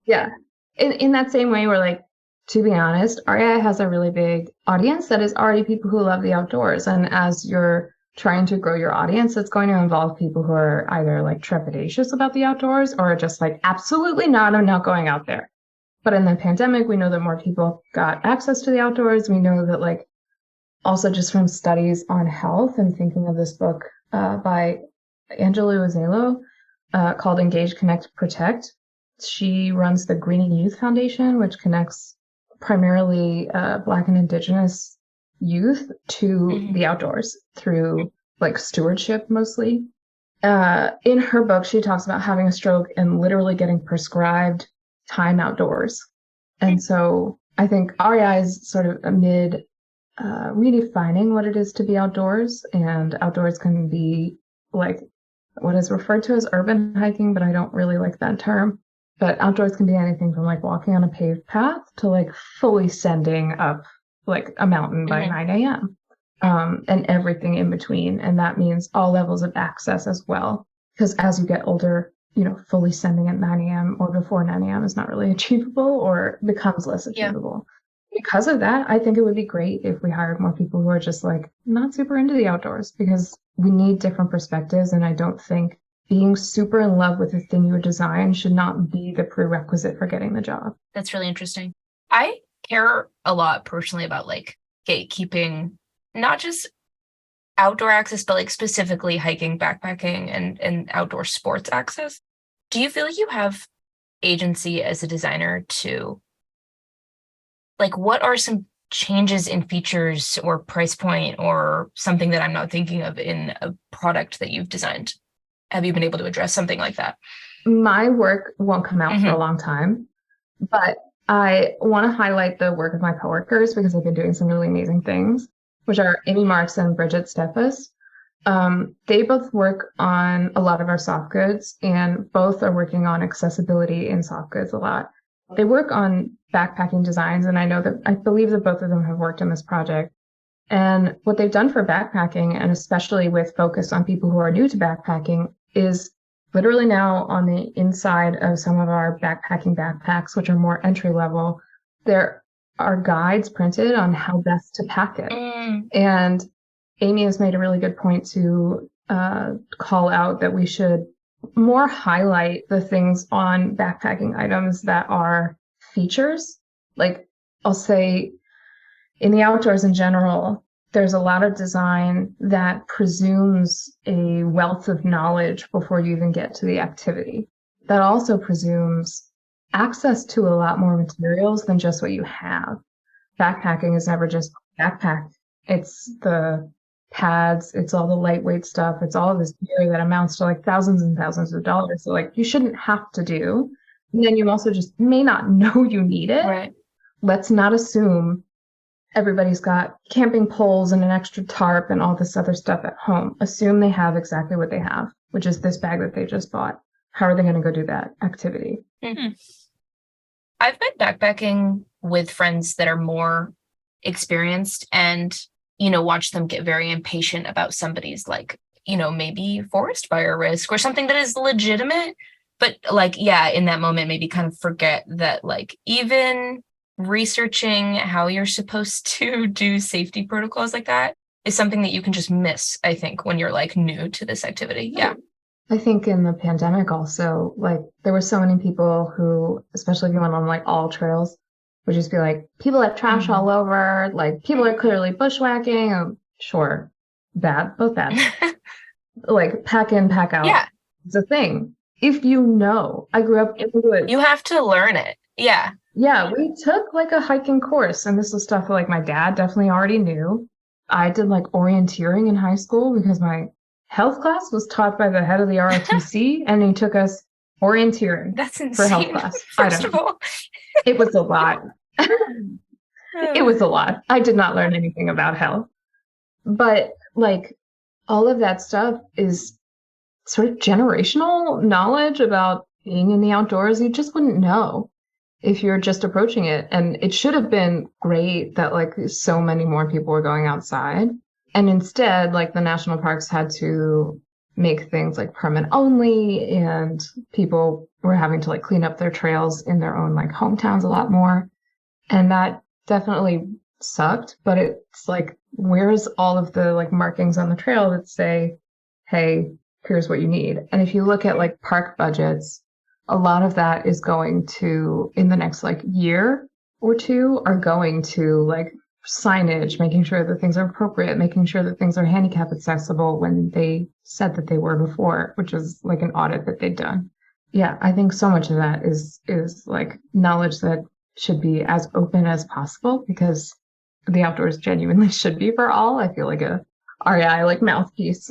Yeah. In that same way, where like, to be honest, REI has a really big audience that is already people who love the outdoors. And as you're trying to grow your audience, it's going to involve people who are either like trepidatious about the outdoors or just like, absolutely not, I'm not going out there. But in the pandemic, we know that more people got access to the outdoors. We know that like also just from studies on health and thinking of this book by Angela Uzzalo called Engage, Connect, Protect. She runs the Greening Youth Foundation, which connects primarily Black and Indigenous youth to the outdoors through like stewardship mostly. In her book, she talks about having a stroke and literally getting prescribed time outdoors. And so I think REI is sort of amid redefining what it is to be outdoors, and outdoors can be like what is referred to as urban hiking, but I don't really like that term. But outdoors can be anything from like walking on a paved path to like fully sending up like a mountain by 9 a.m. And everything in between. And that means all levels of access as well. Because as you get older, fully sending at 9 a.m. or before 9 a.m. is not really achievable or becomes less achievable. Yeah. Because of that, I think it would be great if we hired more people who are just like not super into the outdoors, because we need different perspectives. And I don't think being super in love with the thing you design should not be the prerequisite for getting the job. That's really interesting. I care a lot personally about like gatekeeping, not just outdoor access, but like specifically hiking, backpacking, and outdoor sports access. Do you feel like you have agency as a designer to, like, what are some changes in features or price point or something that I'm not thinking of in a product that you've designed? Have you been able to address something like that? My work won't come out for a long time, but I want to highlight the work of my coworkers because they've been doing some really amazing things, which are Amy Marks and Bridget Steffes. They both work on a lot of our soft goods, and both are working on accessibility in soft goods a lot. They work on backpacking designs, and I believe that both of them have worked on this project. And what they've done for backpacking, and especially with focus on people who are new to backpacking, is literally now on the inside of some of our backpacking backpacks, which are more entry level, there are guides printed on how best to pack it. And Amy has made a really good point to call out that we should more highlight the things on backpacking items that are features. Like, I'll say in the outdoors in general, there's a lot of design that presumes a wealth of knowledge before you even get to the activity. That also presumes access to a lot more materials than just what you have. Backpacking is never just backpack. It's the pads, it's all the lightweight stuff, it's all this gear that amounts to like thousands and thousands of dollars. So like you shouldn't have to do. And then you also just may not know you need it. Right. Let's not assume everybody's got camping poles and an extra tarp and all this other stuff at home. Assume they have exactly what they have, which is this bag that they just bought. How are they going to go do that activity? I've been backpacking with friends that are more experienced and, watch them get very impatient about somebody's like, maybe forest fire risk or something that is legitimate. But like, yeah, in that moment, maybe kind of forget that like even researching how you're supposed to do safety protocols like that is something that you can just miss, I think, when you're like new to this activity. Yeah. I think in the pandemic also, like there were so many people who, especially if you went on like all trails, would just be like, people have trash all over, like people are clearly bushwhacking. Sure, bad, both bad. Like pack in, pack out. Yeah. It's a thing. if you know. I grew up into it. You have to learn it. Yeah. Yeah, we took like a hiking course, and this was stuff like my dad definitely already knew. I did like orienteering in high school because my health class was taught by the head of the ROTC, and he took us orienteering That's for health insane. class. I First don't of know. all. It was a lot. It was a lot. I did not learn anything about health. But like all of that stuff is sort of generational knowledge about being in the outdoors. You just wouldn't know if you're just approaching it. And it should have been great that like so many more people were going outside. And instead, like the national parks had to make things like permit only, and people were having to like clean up their trails in their own like hometowns a lot more. And that definitely sucked, but it's like, where's all of the like markings on the trail that say, hey, here's what you need? And if you look at like park budgets, a lot of that is going to, in the next like year or two, are going to like signage, making sure that things are appropriate, making sure that things are handicap accessible when they said that they were before, which is like an audit that they'd done. Yeah, I think so much of that is like knowledge that should be as open as possible, because the outdoors genuinely should be for all. I feel like a REI like mouthpiece,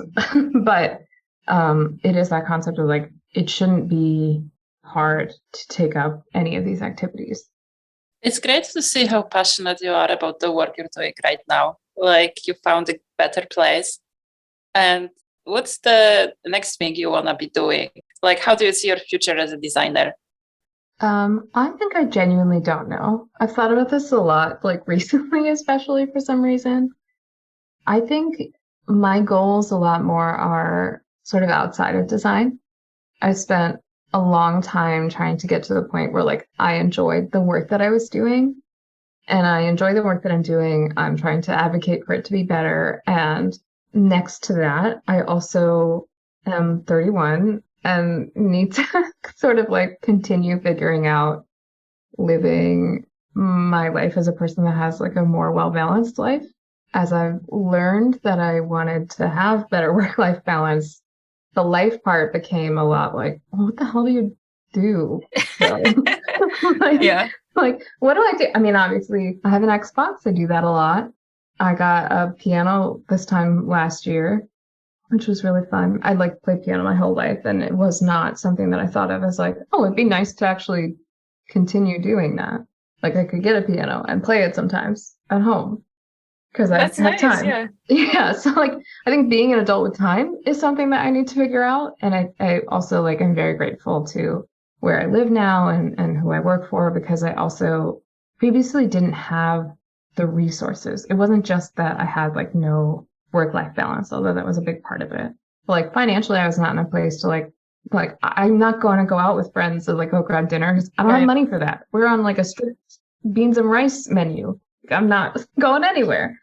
but it is that concept of like, it shouldn't be hard to take up any of these activities. It's great to see how passionate you are about the work you're doing right now. Like you found a better place. And what's the next thing you want to be doing? Like, how do you see your future as a designer? I think I genuinely don't know. I've thought about this a lot, like recently, especially for some reason. I think my goals a lot more are sort of outside of design. I spent a long time trying to get to the point where like I enjoyed the work that I was doing, and I enjoy the work that I'm doing. I'm trying to advocate for it to be better. And next to that, I also am 31 and need to sort of like continue figuring out living my life as a person that has like a more well-balanced life. As I've learned that I wanted to have better work-life balance, the life part became a lot like, well, what the hell do you do? So, like, Yeah. like, what do I do? I mean, obviously, I have an Xbox. I do that a lot. I got a piano this time last year, which was really fun. I'd like played piano my whole life, and it was not something that I thought of as like, oh, it'd be nice to actually continue doing that. Like I could get a piano and play it sometimes at home because I That's have nice. time. Yeah. Yeah. So like I think being an adult with time is something that I need to figure out. And I also like I'm very grateful to where I live now and who I work for, because I also previously didn't have the resources. It wasn't just that I had like no work-life balance, although that was a big part of it. But like financially, I was not in a place to like I'm not going to go out with friends to like go grab dinner because I don't have Right. money for that. We're on like a strict beans and rice menu. I'm not going anywhere.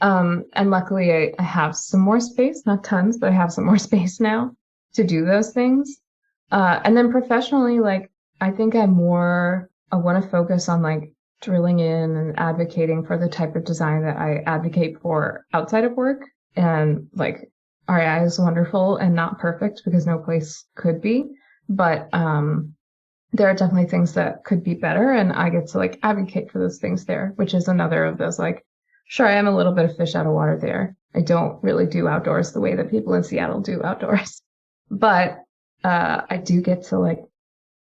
And luckily I have some more space, not tons, but I have some more space now to do those things. And then professionally, like I think I want to focus on like drilling in and advocating for the type of design that I advocate for outside of work. And like REI is wonderful and not perfect because no place could be, but there are definitely things that could be better, and I get to like advocate for those things there, which is another of those like, sure, I am a little bit of fish out of water there. I don't really do outdoors the way that people in Seattle do outdoors, but I do get to like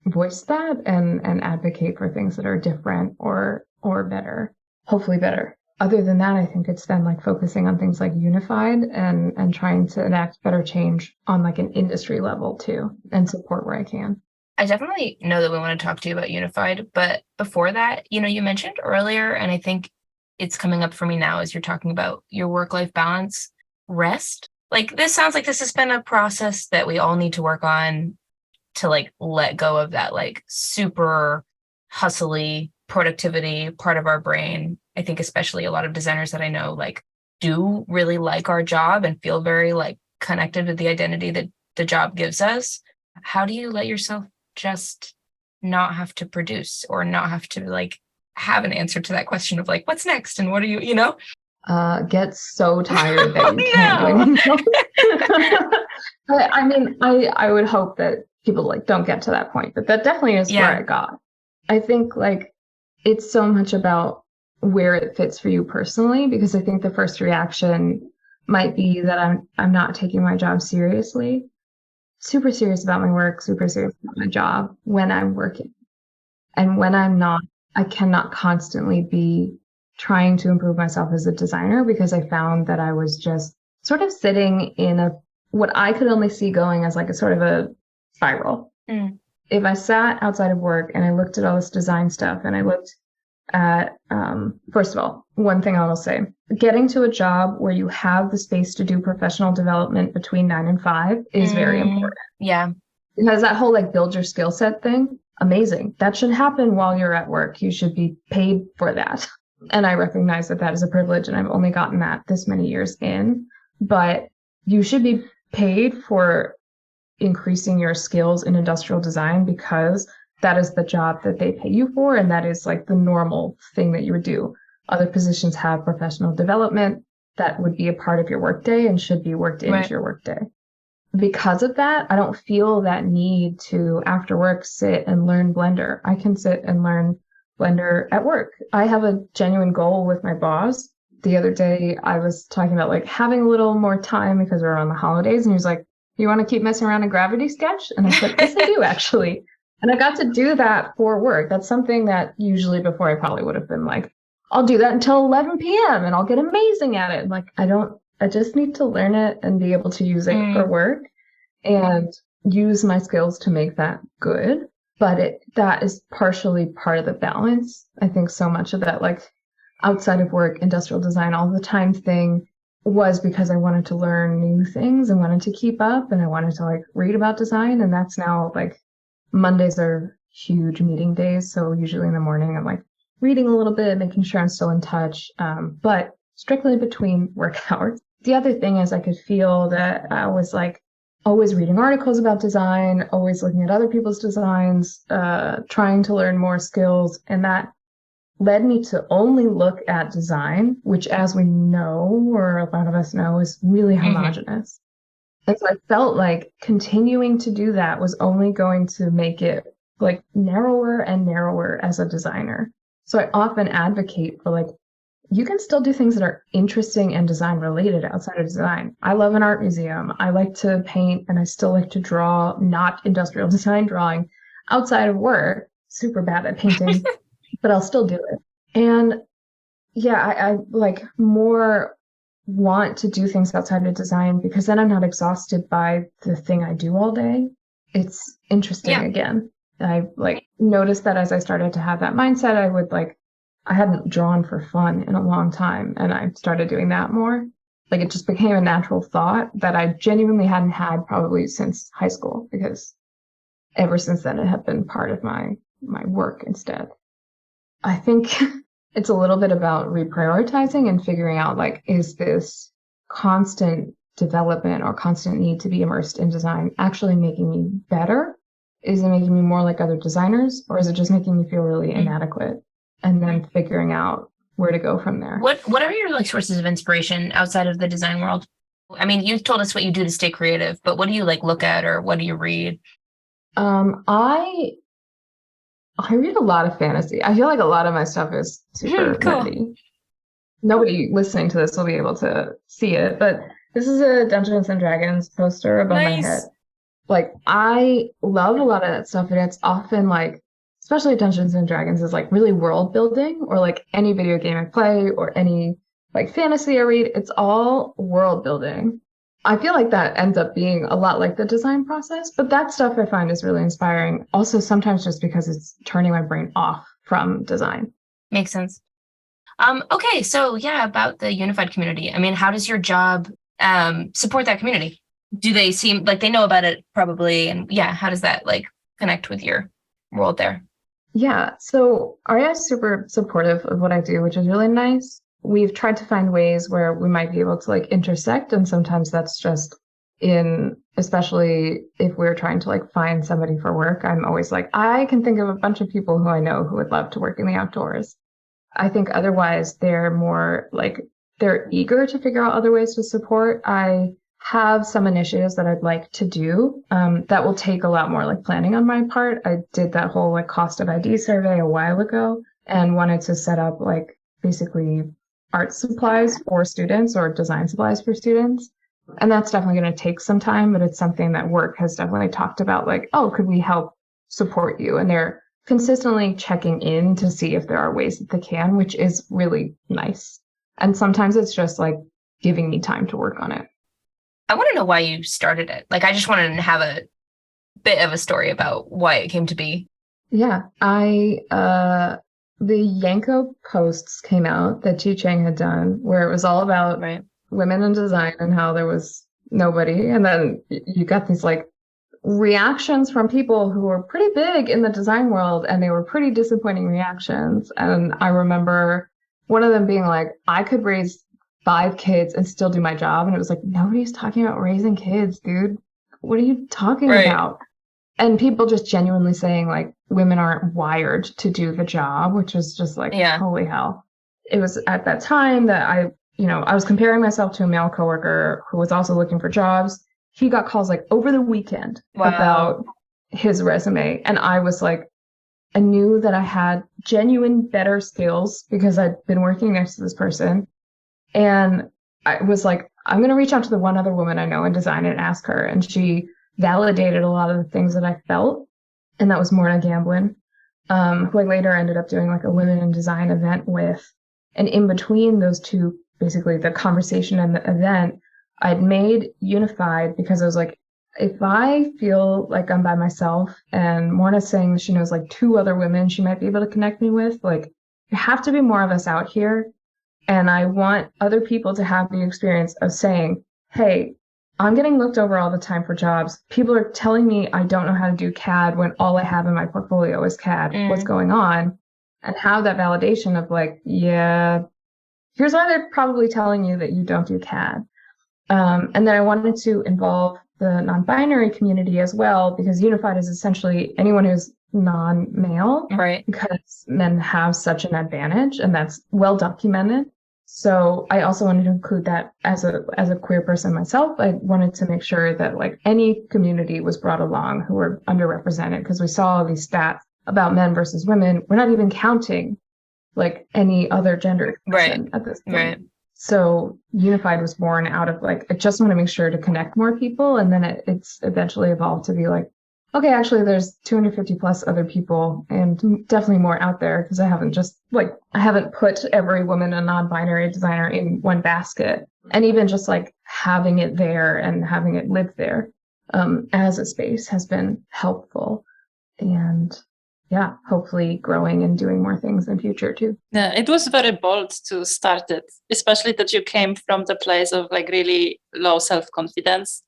voice that and advocate for things that are different or better, hopefully better. Other than that, I think it's then like focusing on things like Unified and trying to enact better change on like an industry level too, and support where I can. I definitely know that we want to talk to you about Unified, but before that, you mentioned earlier, and I think it's coming up for me now as you're talking about your work-life balance, rest. Like this sounds like this has been a process that we all need to work on to like let go of that like super hustly productivity part of our brain. I think especially a lot of designers that I know like do really like our job and feel very like connected to the identity that the job gives us. How do you let yourself just not have to produce or not have to like have an answer to that question of like, what's next? And what are you? get so tired that you Oh, can't do no. anything else. But I mean, I would hope that people like don't get to that point, but that definitely is where Yeah. I got. I think like it's so much about where it fits for you personally, because I think the first reaction might be that I'm not taking my job seriously. Super serious about my work, super serious about my job when I'm working. And when I'm not, I cannot constantly be trying to improve myself as a designer, because I found that I was just sort of sitting in a what I could only see going as like a sort of a spiral. Mm. If I sat outside of work and I looked at all this design stuff and I looked at, first of all, one thing I will say, getting to a job where you have the space to do professional development between 9 and 5 is very important. Yeah. Because that whole like build your skill set thing, amazing. That should happen while you're at work. You should be paid for that. And I recognize that that is a privilege, and I've only gotten that this many years in. But you should be paid for increasing your skills in industrial design, because that is the job that they pay you for, and that is like the normal thing that you would do. Other positions have professional development that would be a part of your workday and should be worked into Right. your workday. Because of that, I don't feel that need to, after work, sit and learn Blender. I can sit and learn Blender at work. I have a genuine goal with my boss. The other day, I was talking about like having a little more time because we're on the holidays, and he was like, "You want to keep messing around in Gravity Sketch?" And I said, "Yes, I do, actually." And I got to do that for work. That's something that usually before I probably would have been like, "I'll do that until 11 p.m. and I'll get amazing at it." Like, I just need to learn it and be able to use it for work and use my skills to make that good. But that is partially part of the balance. I think so much of that, like outside of work, industrial design, all the time thing was because I wanted to learn new things and wanted to keep up, and I wanted to like read about design. And that's now like Mondays are huge meeting days. So usually in the morning, I'm like reading a little bit, making sure I'm still in touch, but strictly between work hours. The other thing is I could feel that I was like always reading articles about design, always looking at other people's designs, trying to learn more skills. And that led me to only look at design, which, as we know, or a lot of us know, is really homogenous. And so I felt like continuing to do that was only going to make it like narrower and narrower as a designer. So I often advocate for like, you can still do things that are interesting and design related outside of design. I love an art museum. I like to paint, and I still like to draw, not industrial design drawing, outside of work. Super bad at painting, but I'll still do it. And yeah, I like more want to do things outside of design, because then I'm not exhausted by the thing I do all day. It's interesting again. I like noticed that as I started to have that mindset, I hadn't drawn for fun in a long time, and I started doing that more. Like it just became a natural thought that I genuinely hadn't had probably since high school, because ever since then it had been part of my work instead. I think it's a little bit about reprioritizing and figuring out like, is this constant development or constant need to be immersed in design actually making me better? Is it making me more like other designers, or is it just making me feel really inadequate? And then figuring out where to go from there. What are your like sources of inspiration outside of the design world? I mean, you told us what you do to stay creative, but what do you like look at, or what do you read? I read a lot of fantasy. I feel like a lot of my stuff is super Cool. nerdy. Nobody listening to this will be able to see it, but this is a Dungeons and Dragons poster above my head. Like, I love a lot of that stuff, and it's often like, especially Dungeons and Dragons, is like really world building, or like any video game I play or any like fantasy I read, it's all world building. I feel like that ends up being a lot like the design process, but that stuff I find is really inspiring. Also, sometimes just because it's turning my brain off from design. Makes sense. Okay, so yeah, about the unified community. I mean, how does your job support that community? Do they seem like they know about it probably? And yeah, how does that like connect with your world there? Yeah, so Arya is super supportive of what I do, which is really nice. We've tried to find ways where we might be able to like intersect, and sometimes that's just especially if we're trying to like find somebody for work, I'm always like, I can think of a bunch of people who I know who would love to work in the outdoors. I think otherwise they're more like they're eager to figure out other ways to support. I have some initiatives that I'd like to do that will take a lot more like planning on my part. I did that whole like cost of ID survey a while ago and wanted to set up like basically art supplies for students or design supplies for students. And that's definitely going to take some time, but it's something that work has definitely talked about like, oh, could we help support you? And they're consistently checking in to see if there are ways that they can, which is really nice. And sometimes it's just like giving me time to work on it. I want to know why you started it. Like, I just wanted to have a bit of a story about why it came to be. Yeah, the Yanko posts came out that Chi Chang had done, where it was all about women in design and how there was nobody. And then you got these like reactions from people who were pretty big in the design world, and they were pretty disappointing reactions. And I remember one of them being like, I could raise 5 kids and still do my job. And it was like, nobody's talking about raising kids, dude. What are you talking about? And people just genuinely saying like women aren't wired to do the job, which was just like, holy hell. It was at that time that I was comparing myself to a male coworker who was also looking for jobs. He got calls like over the weekend about his resume. And I was like, I knew that I had genuine better skills because I'd been working next to this person. And I was like, I'm going to reach out to the one other woman I know in design and ask her. And she validated a lot of the things that I felt. And that was Morna Gamblin, who I later ended up doing like a women in design event with. And in between those two, basically the conversation and the event, I'd made Unified because I was like, if I feel like I'm by myself and Morna's saying she knows like 2 other women she might be able to connect me with, like there have to be more of us out here. And I want other people to have the experience of saying, hey, I'm getting looked over all the time for jobs. People are telling me I don't know how to do CAD when all I have in my portfolio is CAD. What's going on? And have that validation of like, yeah, here's why they're probably telling you that you don't do CAD. And then I wanted to involve the non-binary community as well, because Unified is essentially anyone who's non-male, because men have such an advantage, and that's well documented. So I also wanted to include that as a queer person myself. I wanted to make sure that like any community was brought along who were underrepresented, because we saw all these stats about men versus women. We're not even counting like any other gender person at this point. So Unified was born out of like, I just want to make sure to connect more people. And then it's eventually evolved to be like, okay, actually there's 250 plus other people, and definitely more out there, because I haven't put every woman and non-binary designer in one basket. And even just like having it there and having it live there as a space has been helpful. And yeah, hopefully growing and doing more things in future too. Yeah, it was very bold to start it, especially that you came from the place of like really low self-confidence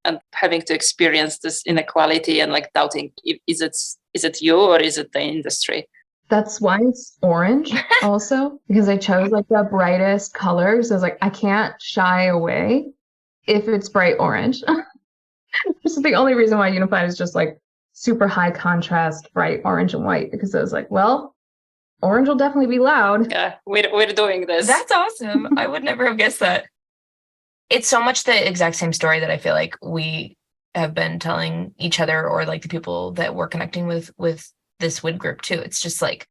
and having to experience this inequality and like doubting, is it you or is it the industry? That's why it's orange also, because I chose like the brightest colors. I was like, I can't shy away if it's bright orange. This is the only reason why Unified is just like super high contrast, bright orange and white, because I was like, well, orange will definitely be loud. Yeah, we're doing this. That's awesome. I would never have guessed that. It's so much the exact same story that I feel like we have been telling each other, or like the people that we're connecting with this WID group too. It's just like,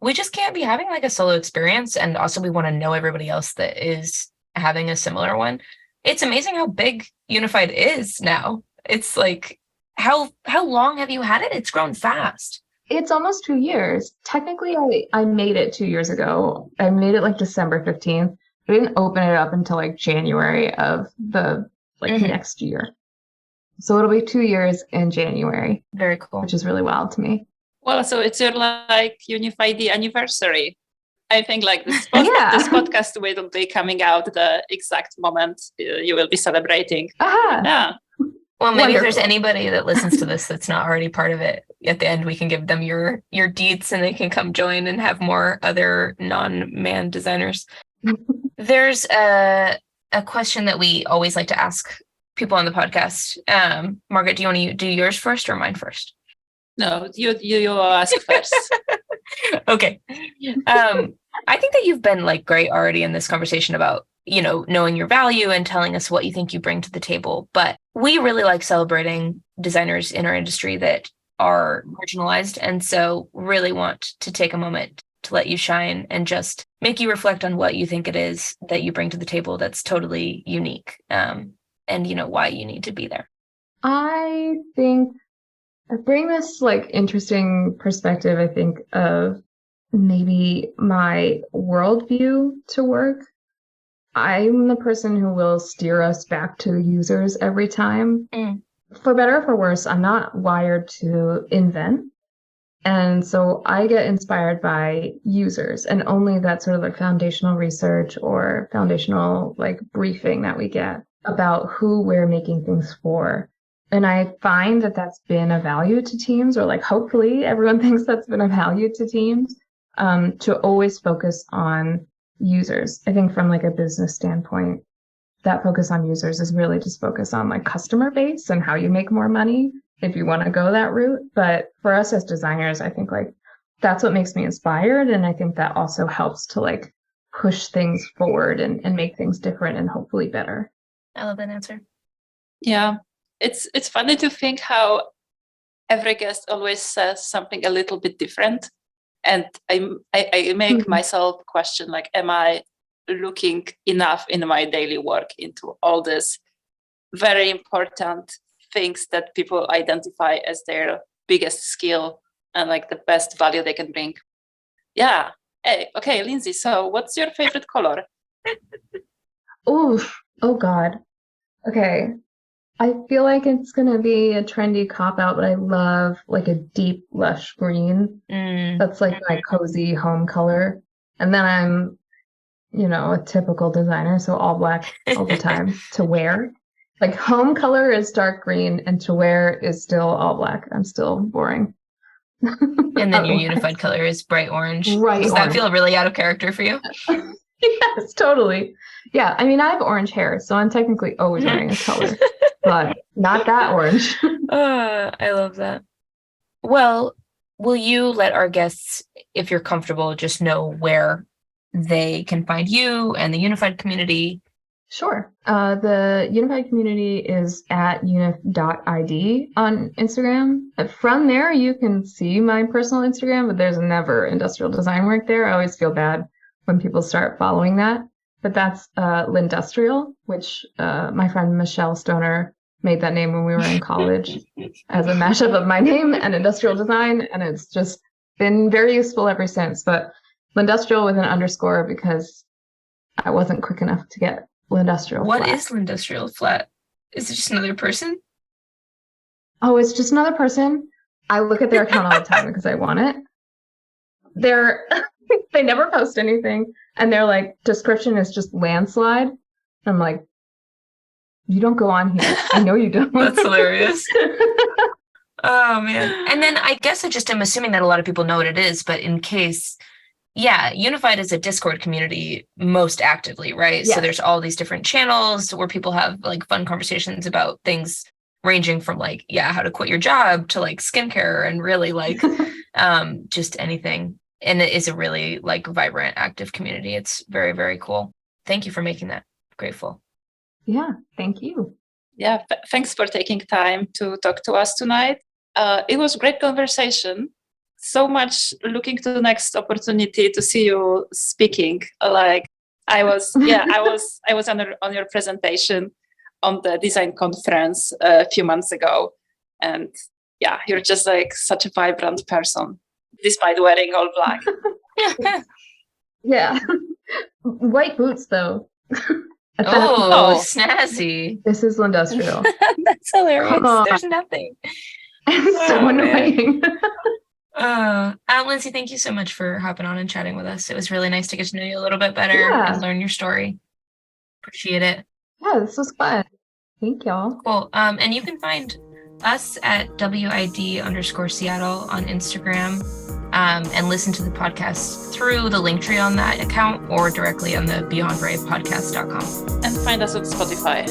we just can't be having like a solo experience. And also we want to know everybody else that is having a similar one. It's amazing how big Unified is now. It's like, how long have you had it? It's grown fast. It's almost 2 years. Technically, I made it 2 years ago. I made it like December 15th. I didn't open it up until like January of the next year. So it'll be 2 years in January. Very cool. Which is really wild to me. Well, so it's your like Unified anniversary. I think like this podcast will be coming out the exact moment you will be celebrating. Yeah. Well, maybe if there's anybody that listens to this that's not already part of it, at the end we can give them your deets and they can come join and have more other non-man designers. There's a question that we always like to ask people on the podcast. Margaret, do you want to do yours first or mine first? No, you ask first. Okay. I think that you've been like great already in this conversation about, knowing your value and telling us what you think you bring to the table. But we really like celebrating designers in our industry that are marginalized. And so really want to take a moment to let you shine and just make you reflect on what you think it is that you bring to the table that's totally unique. And why you need to be there. I think I bring this like interesting perspective, I think, of maybe my worldview to work. I'm the person who will steer us back to the users every time. For better or for worse, I'm not wired to invent. And so I get inspired by users and only that sort of like foundational research or foundational like briefing that we get about who we're making things for. And I find that that's been a value to teams, or like hopefully everyone thinks that's been a value to teams, to always focus on users. I think from like a business standpoint, that focus on users is really just focus on like customer base and how you make more money if you want to go that route. But for us as designers, I think like that's what makes me inspired. And I think that also helps to like push things forward and make things different and hopefully better. I love that answer. Yeah. It's funny to think how every guest always says something a little bit different. And I make myself question, like, am I looking enough in my daily work into all this very important things that people identify as their biggest skill and like the best value they can bring? Yeah. Hey, okay, Lindsay, so what's your favorite color? Oh God. Okay. I feel like it's going to be a trendy cop-out, but I love like a deep, lush green. That's like my cozy home color. And then I'm, a typical designer, so all black all the time to wear. Like home color is dark green and to wear is still all black. I'm still boring. And then your unified color is bright orange. Does that feel really out of character for you? Yes, totally. Yeah, I mean, I have orange hair, so I'm technically always wearing a color, but not that orange. I love that. Well, will you let our guests, if you're comfortable, just know where they can find you and the Unified community? Sure. The Unified community is at unif.id on Instagram. From there, you can see my personal Instagram, but there's never industrial design work there. I always feel bad when people start following that. But that's Lindustrial, which my friend Michelle Stoner made that name when we were in college as a mashup of my name and industrial design. And it's just been very useful ever since. But Lindustrial with an underscore because I wasn't quick enough to get Lindustrial What flat. is Lindustrial flat? Is it just another person? Oh, it's just another person. I look at their account all the time because I want it. They never post anything. And their like description is just landslide. I'm like, you don't go on here. I know you don't. That's hilarious. Oh man. And then I guess I'm assuming that a lot of people know what it is, but in case, yeah, Unified is a Discord community most actively, right? Yes. So there's all these different channels where people have like fun conversations about things ranging from like, yeah, how to quit your job to like skincare and really like just anything. And it is a really like vibrant, active community. It's very, very cool. Thank you for making that. Grateful. Yeah, thank you. Yeah, thanks for taking time to talk to us tonight. It was a great conversation. So much looking to the next opportunity to see you speaking. Like I was on your presentation on the design conference a few months ago, and yeah, you're just like such a vibrant person, despite wearing all black. Yeah, white boots though. Snazzy. This is Lindustrial. That's hilarious. There's nothing. It's so annoying. Lindsay, thank you so much for hopping on and chatting with us. It was really nice to get to know you a little bit better and learn your story. Appreciate it. Yeah, this was fun. Thank y'all. Cool. And you can find us at WID_Seattle on Instagram, and listen to the podcast through the link tree on that account or directly on the beyondbravepodcast.com. And find us on Spotify.